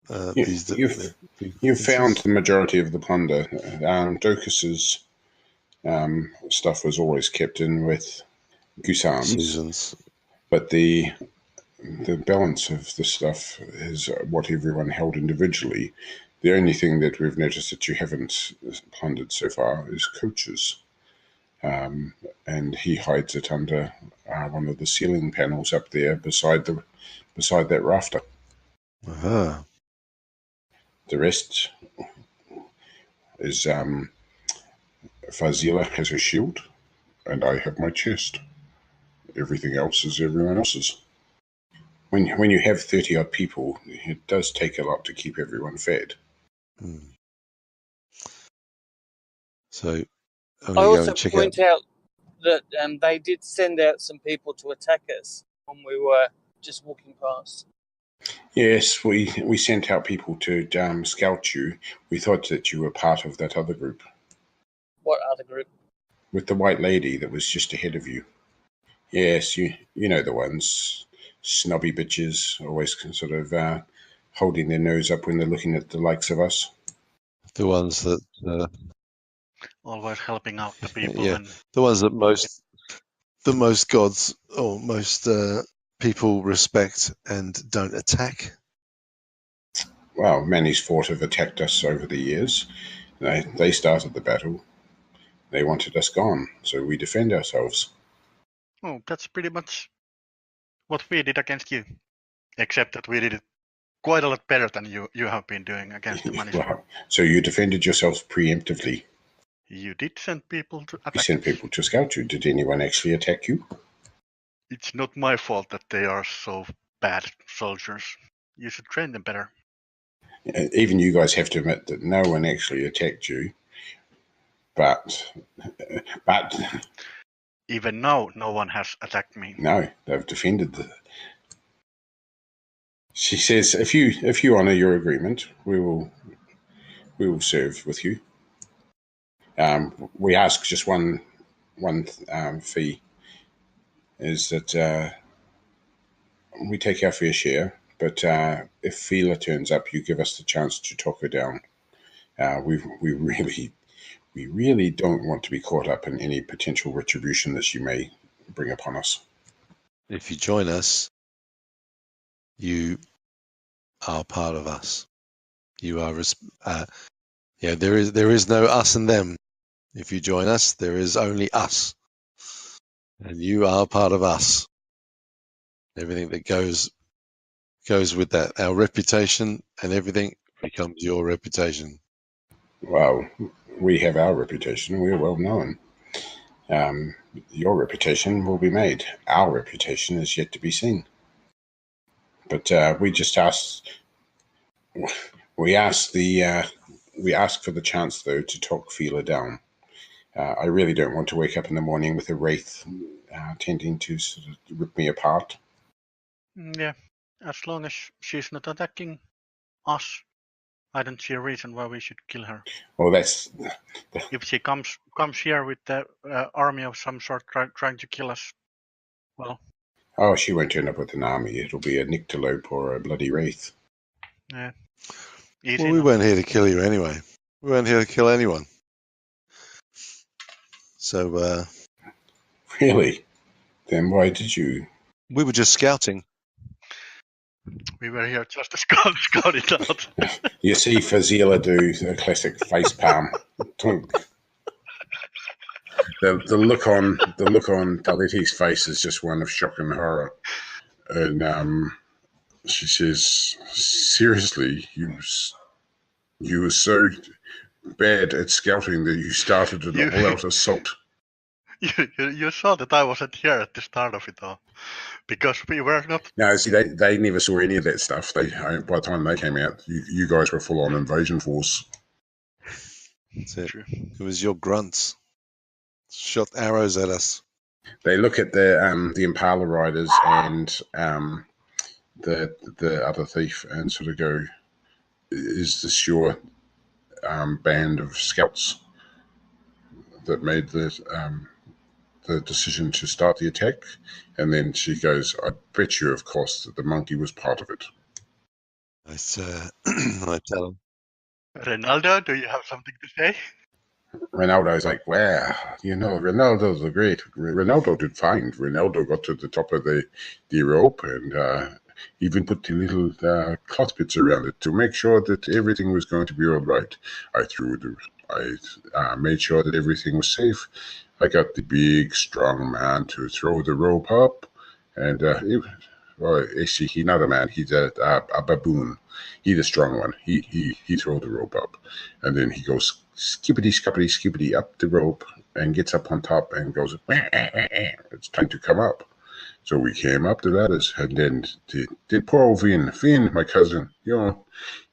A: you've found the majority of the plunder. Docus's stuff was always kept in with goose arms.
C: seasons.
A: But the balance of the stuff is what everyone held individually. The only thing that we've noticed that you haven't plundered so far is coaches. And he hides it under one of the ceiling panels up there beside that rafter.
C: Uh-huh.
A: The rest is Fazila has her shield, and I have my chest. Everything else is everyone else's. When you have 30-odd people, it does take a lot to keep everyone fed.
C: So
D: I also point out that they did send out some people to attack us when we were just walking past.
A: Yes, we sent out people to scout you. We thought that you were part of that other group.
D: What other group?
A: With the white lady that was just ahead of you. Yes, you know the ones. Snobby bitches, always sort of holding their nose up when they're looking at the likes of us.
C: The ones that...
B: always helping out the people.
C: Yeah, the ones that most gods or most people respect and don't attack.
A: Well, many's fought have attacked us over the years. They started the battle. They wanted us gone, so we defend ourselves.
B: Oh, that's pretty much what we did against you. Except that we did it quite a lot better than you have been doing against the Manish.
A: Well, so you defended yourselves preemptively.
B: You did send people to attack.
A: You sent people to scout you. Did anyone actually attack you?
B: It's not my fault that they are so bad soldiers. You should train them better.
A: Even you guys have to admit that no one actually attacked you. But
B: even now, no one has attacked me.
A: No, they've defended the. She says, "If you honour your agreement, we will serve with you. We ask just one fee, is that we take our fair share, but if Fila turns up, you give us the chance to talk her down. We really don't want to be caught up in any potential retribution that she may bring upon us.
C: If you join us, you are part of us. You are, there is no us and them. If you join us, there is only us, and you are part of us. Everything that goes with that, our reputation and everything becomes your reputation.
A: Well, we have our reputation. We're well known. Your reputation will be made. Our reputation is yet to be seen. But we just ask. We ask for the chance, though, to talk Fila down. I really don't want to wake up in the morning with a wraith tending to sort of rip me apart.
B: Yeah, as long as she's not attacking us, I don't see a reason why we should kill her.
A: Well, that's...
B: If she comes here with the army of some sort trying to kill us, well...
A: Oh, she won't turn up with an army. It'll be a nyctalope or a bloody wraith.
B: Yeah.
C: Well, we weren't here to kill you anyway. We weren't here to kill anyone. So...
A: Really? Then why did you...
C: We were just scouting.
B: We were here just to scout it out.
A: You see Fazila do a classic face palm. The look on Daliti's face is just one of shock and horror. And she says, "Seriously, you were so bad at scouting that you started an all-out assault."
B: You saw that I wasn't here at the start of it all. Because we were not...
A: No, see, they never saw any of that stuff. By the time they came out, you guys were full-on invasion force.
C: That's it. True. It was your grunts. Shot arrows at us.
A: They look at the Impala riders and the other thief and sort of go, "Is this your band of scouts that made the decision to start the attack?" And then she goes, "I bet you, of course, that the monkey was part of it."
C: I tell him,
B: Ronaldo, do you have something to say?
A: Ronaldo's like, well, Ronaldo's the great. Ronaldo did fine. Ronaldo got to the top of the rope and even put the little cloth bits around it to make sure that everything was going to be all right. I made sure that everything was safe. I got the big, strong man to throw the rope up, and well, actually, he's not a man. He's a baboon. He's the strong one. He throw the rope up, and then he goes skippity, scuppity, skippity up the rope and gets up on top and goes, wah, wah, wah, wah. It's time to come up. So we came up the ladders, and then the poor old Finn, my cousin,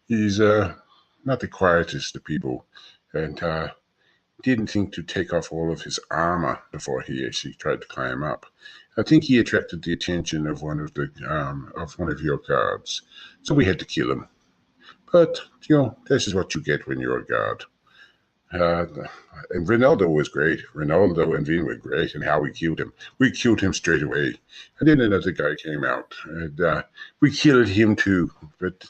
A: he's not the quietest of people, and didn't think to take off all of his armor before he actually tried to climb up. I think he attracted the attention of one of your guards, so we had to kill him. But this is what you get when you're a guard. And Ronaldo was great. Ronaldo and Vin were great, and how we killed him. We killed him straight away. And then another guy came out, and we killed him too. But,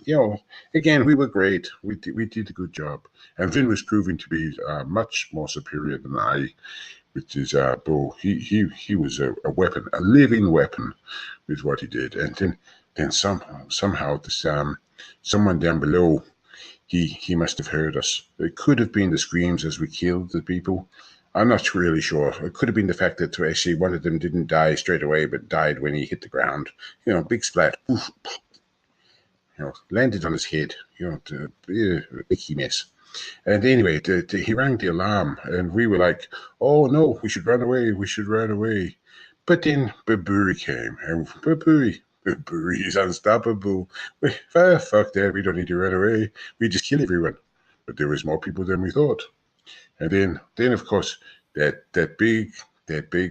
A: again, we were great. We did a good job. And Vin was proving to be much more superior than I, with his bow. He was a weapon, a living weapon, with what he did. And then somehow this someone down below, he must have heard us. It could have been the screams as we killed the people. I'm not really sure. It could have been the fact that actually one of them didn't die straight away, but died when he hit the ground. Big splat. Oof. Landed on his head. Icky mess. And anyway, he rang the alarm, and we were like, oh no, we should run away. But then Baburi came, and Baburi is unstoppable. Fuck that, we don't need to run away. We just kill everyone. But there was more people than we thought. And then of course, that big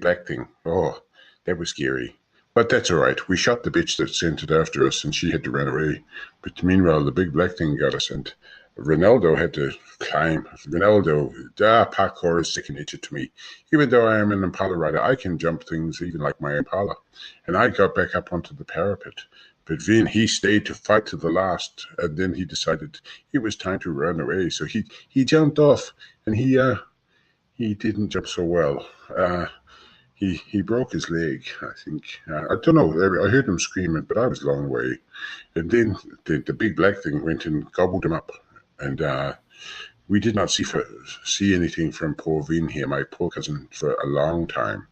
A: black thing, oh, that was scary. But that's all right. We shot the bitch that sent it after us, and she had to run away. But meanwhile, the big black thing got us, and Ronaldo had to climb. Parkour is second nature to me. Even though I am an Impala rider, I can jump things even like my Impala. And I got back up onto the parapet. But Vin, he stayed to fight to the last, and then he decided it was time to run away. So he jumped off, and he didn't jump so well. He broke his leg, I think. I don't know. I heard him screaming, but I was a long way. And then the big black thing went and gobbled him up. And we did not see anything from poor Vin here, my poor cousin, for a long time.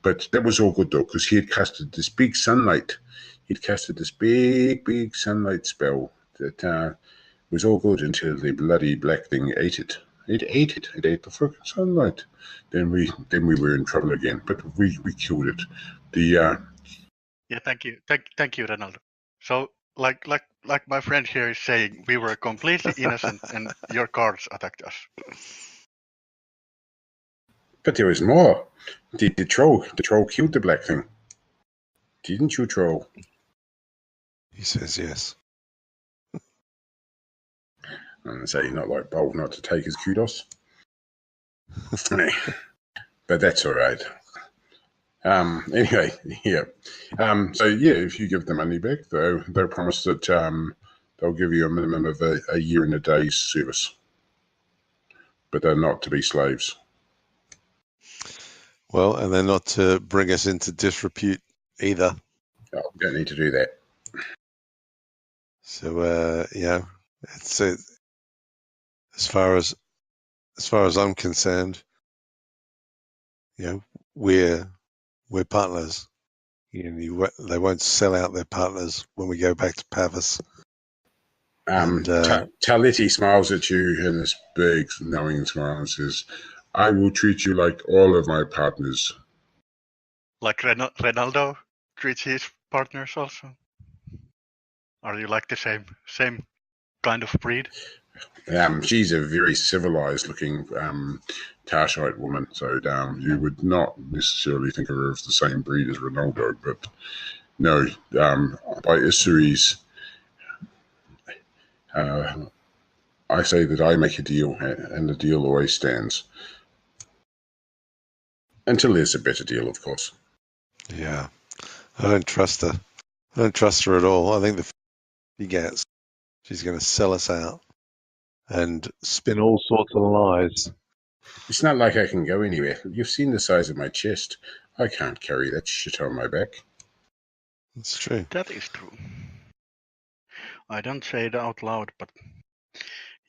A: But that was all good, though, because he had casted this big sunlight. He'd casted this big sunlight spell that was all good until the bloody black thing ate it. It ate the fucking sunlight. Then we were in trouble again, but we killed it.
B: Yeah, thank you, Ronaldo. So like my friend here is saying, we were completely innocent, and your guards attacked us.
A: But there was more. The troll killed the black thing. Didn't you, troll?
C: He says yes.
A: And so you're not like bold not to take his kudos. But that's all right. Anyway, yeah. So yeah, if you give the money back, they'll promise that they'll give you a minimum of a year and a day's service. But they're not to be slaves.
C: Well, and they're not to bring us into disrepute either.
A: Oh, we don't need to do that.
C: So it's as far as I'm concerned, we're partners. They won't sell out their partners when we go back to Pavis.
A: Taliti smiles at you in this big, knowing smile and says, I will treat you like all of my partners.
B: Like Ronaldo treats his partners also? Are you like the same kind of breed?
A: She's a very civilized-looking Tarshite woman, so you would not necessarily think of her as the same breed as Ronaldo, but no, by Issuries, I say that I make a deal, and the deal always stands. Until there's a better deal, of course.
C: Yeah, I don't trust her. I don't trust her at all. I think she gets, she's going to sell us out and spin all sorts of lies
A: It's not like I can go anywhere. You've seen the size of my chest. I can't carry that shit on my back.
C: That's true.
B: That is true. I don't say it out loud, but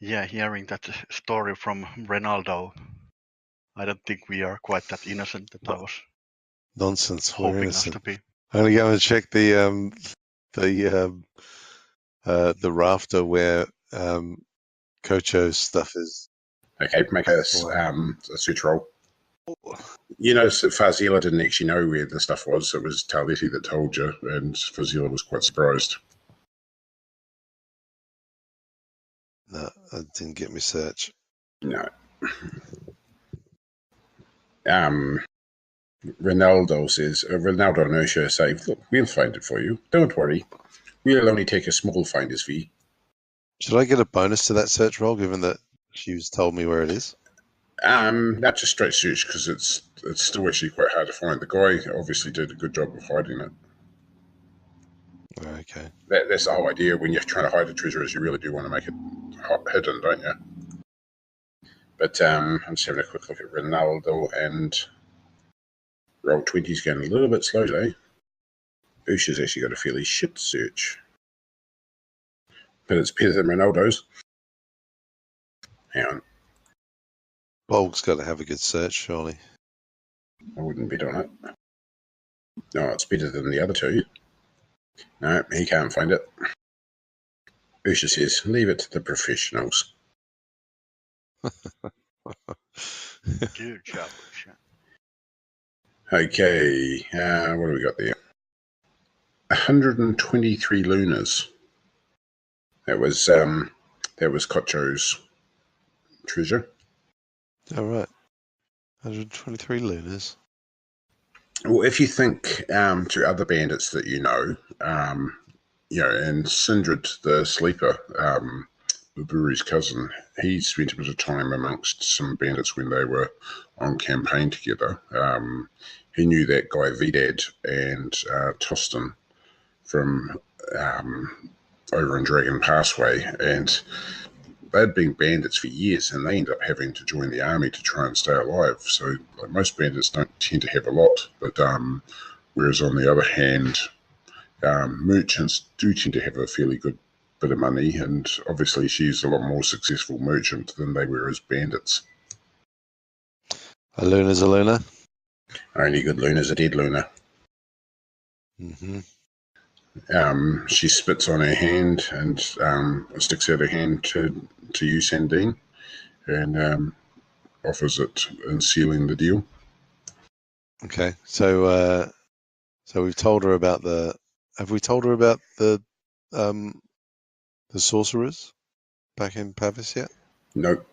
B: yeah, hearing that story from Ronaldo, I don't think we are quite that innocent that I was
C: Nonsense. We're
B: hoping us
C: innocent.
B: to be.
C: I'm gonna go and check the rafter where Kocho's stuff is.
A: Okay, make a search roll. You know, Fazila didn't actually know where the stuff was. It was Taletti that told you, and Fazila was quite surprised.
C: No, I didn't get my search.
A: No. Ronaldo says, Ronaldo and Ursha say, look, we'll find it for you. Don't worry. We'll only take a small finder's fee.
C: Should I get a bonus to that search roll, given that she's told me where it is?
A: Not just straight search, because it's still actually quite hard to find. The guy obviously did a good job of hiding it.
C: Okay.
A: That's the whole idea when you're trying to hide a treasure, is you really do want to make it hidden, don't you? But I'm just having a quick look at Ronaldo, and Roll20's going a little bit slow today. Ursha's actually got a fairly shit search. But it's better than Ronaldo's. Hang on.
C: Bolg's got to have a good search, surely.
A: I wouldn't bet on it. No, it's better than the other two. No, he can't find it. Ursha says, leave it to the professionals.
B: Good job, Ursha.
A: Okay, what do we got there? 123 lunas. That was Kocho's treasure.
C: All right. 123 lunas.
A: Well, if you think to other bandits that you know, and Sindred the Sleeper, Baburi's cousin, he spent a bit of time amongst some bandits when they were on campaign together. He knew that guy Vidad and Tostin from over in Dragon Passway, and they'd been bandits for years, and they ended up having to join the army to try and stay alive. So like, most bandits don't tend to have a lot, but whereas on the other hand, merchants do tend to have a fairly good bit of money, and obviously she's a lot more successful merchant than they were as bandits.
C: A luna's a luna.
A: Only good luna's a dead luna.
C: Mm-hmm.
A: She spits on her hand and sticks out her hand to you, Sandine, and offers it in sealing the deal.
C: Okay, so we've told her about the. Have we told her about the sorcerers back in Pavis yet?
A: Nope.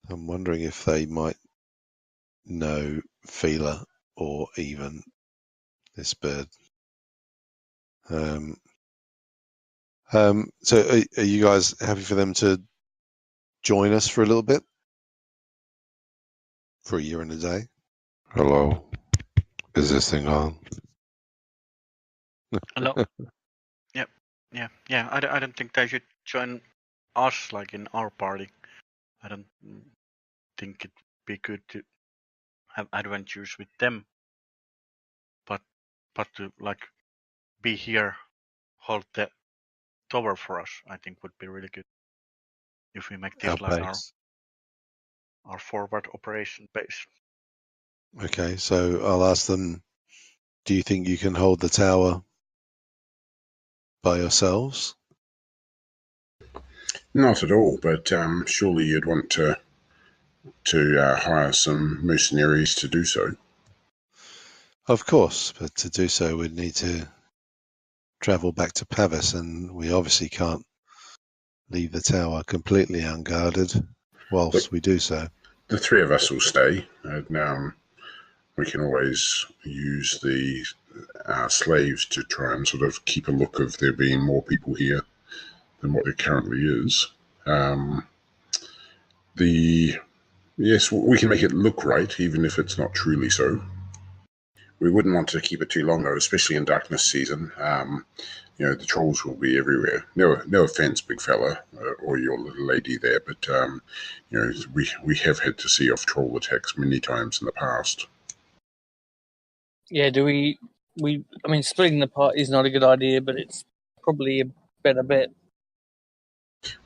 C: I'm wondering if they might know Fila or even this bird. So are you guys happy for them to join us for a little bit? For a year and a day? Hello. Is this thing on?
B: Hello. Yep. Yeah. I don't think they should join us like in our party. I don't think it'd be good to have adventures with them. But to like be here, hold the tower for us, I think would be really good. If we make this like our forward operation base.
C: Okay, so I'll ask them, do you think you can hold the tower by yourselves?
A: Not at all, but surely you'd want to hire some mercenaries to do so.
C: Of course, but to do so we'd need to travel back to Pavis, and we obviously can't leave the tower completely unguarded whilst we do so.
A: The three of us will stay, and we can always use the slaves to try and sort of keep a look of there being more people here than what there currently is. Yes, we can make it look right, even if it's not truly so. we wouldn't want to keep it too long, though, especially in darkness season. The trolls will be everywhere. No offense, big fella, or your little lady there, but we have had to see off troll attacks many times in the past.
D: Yeah, do we? I mean, splitting the party is not a good idea, but it's probably a better bet.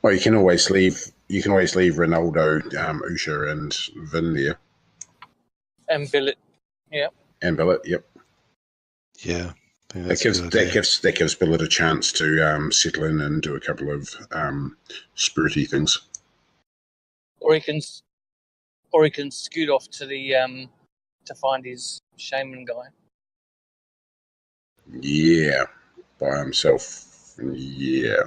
A: Well, you can always leave Ronaldo, Usha, and Vin there.
D: And Billet, yeah.
A: And Billet, yep.
C: Yeah.
A: That gives Billet a chance to settle in and do a couple of spirity things.
D: Or he can scoot off to the to find his shaman guy.
A: Yeah, by himself. Yeah.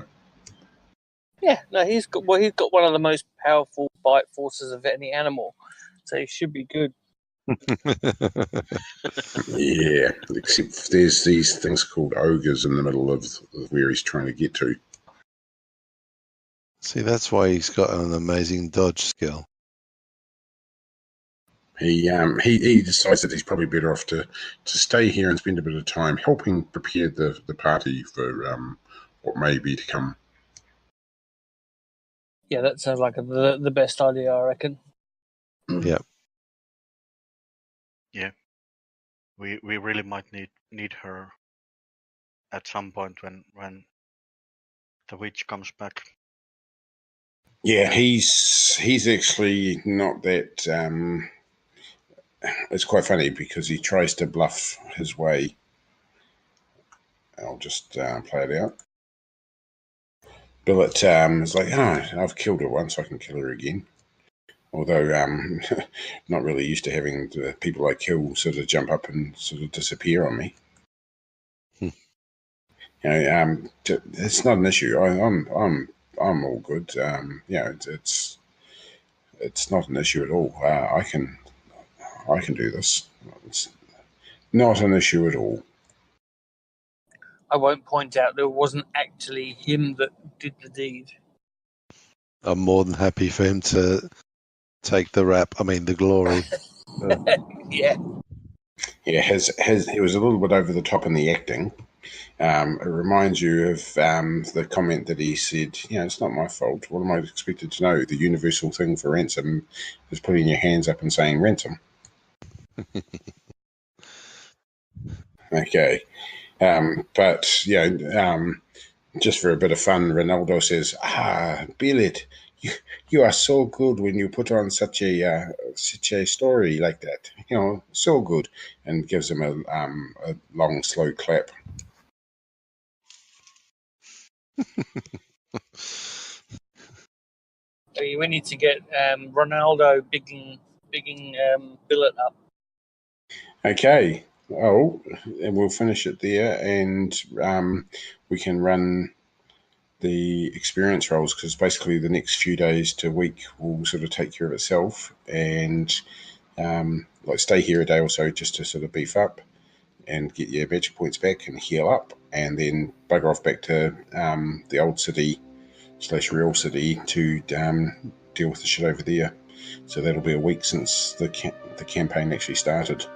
D: Yeah, no, he's got one of the most powerful bite forces of any animal, so he should be good.
A: Yeah, except there's these things called ogres in the middle of where he's trying to get to.
C: See, that's why he's got an amazing dodge skill.
A: He decides that he's probably better off to stay here and spend a bit of time helping prepare the party for what may be to come.
D: Yeah, that sounds like the best idea, I reckon.
C: Yeah.
B: Yeah. We really might need her at some point when the witch comes back.
A: Yeah, he's actually not that. It's quite funny because he tries to bluff his way. I'll just play it out. Billet is like, I've killed her once, I can kill her again. Although not really used to having the people I kill sort of jump up and sort of disappear on me. It's not an issue. I'm all good. It's not an issue at all. I can do this. It's not an issue at all.
D: I won't point out that it wasn't actually him that did the deed.
C: I'm more than happy for him to take the glory.
D: Yeah.
A: Yeah, he was a little bit over the top in the acting. It reminds you of the comment that he said, it's not my fault. What am I expected to know? The universal thing for ransom is putting your hands up and saying ransom. Okay. But, just for a bit of fun, Ronaldo says, Billet, you are so good when you put on such a story like that. So good. And gives him a long, slow clap.
D: We need to get Ronaldo bigging Billet up.
A: Okay. Oh, and we'll finish it there, and we can run the experience rolls, because basically the next few days to week will sort of take care of itself, and stay here a day or so just to sort of beef up and get your magic points back and heal up, and then bugger off back to the old city / real city to deal with the shit over there. So that'll be a week since the campaign actually started.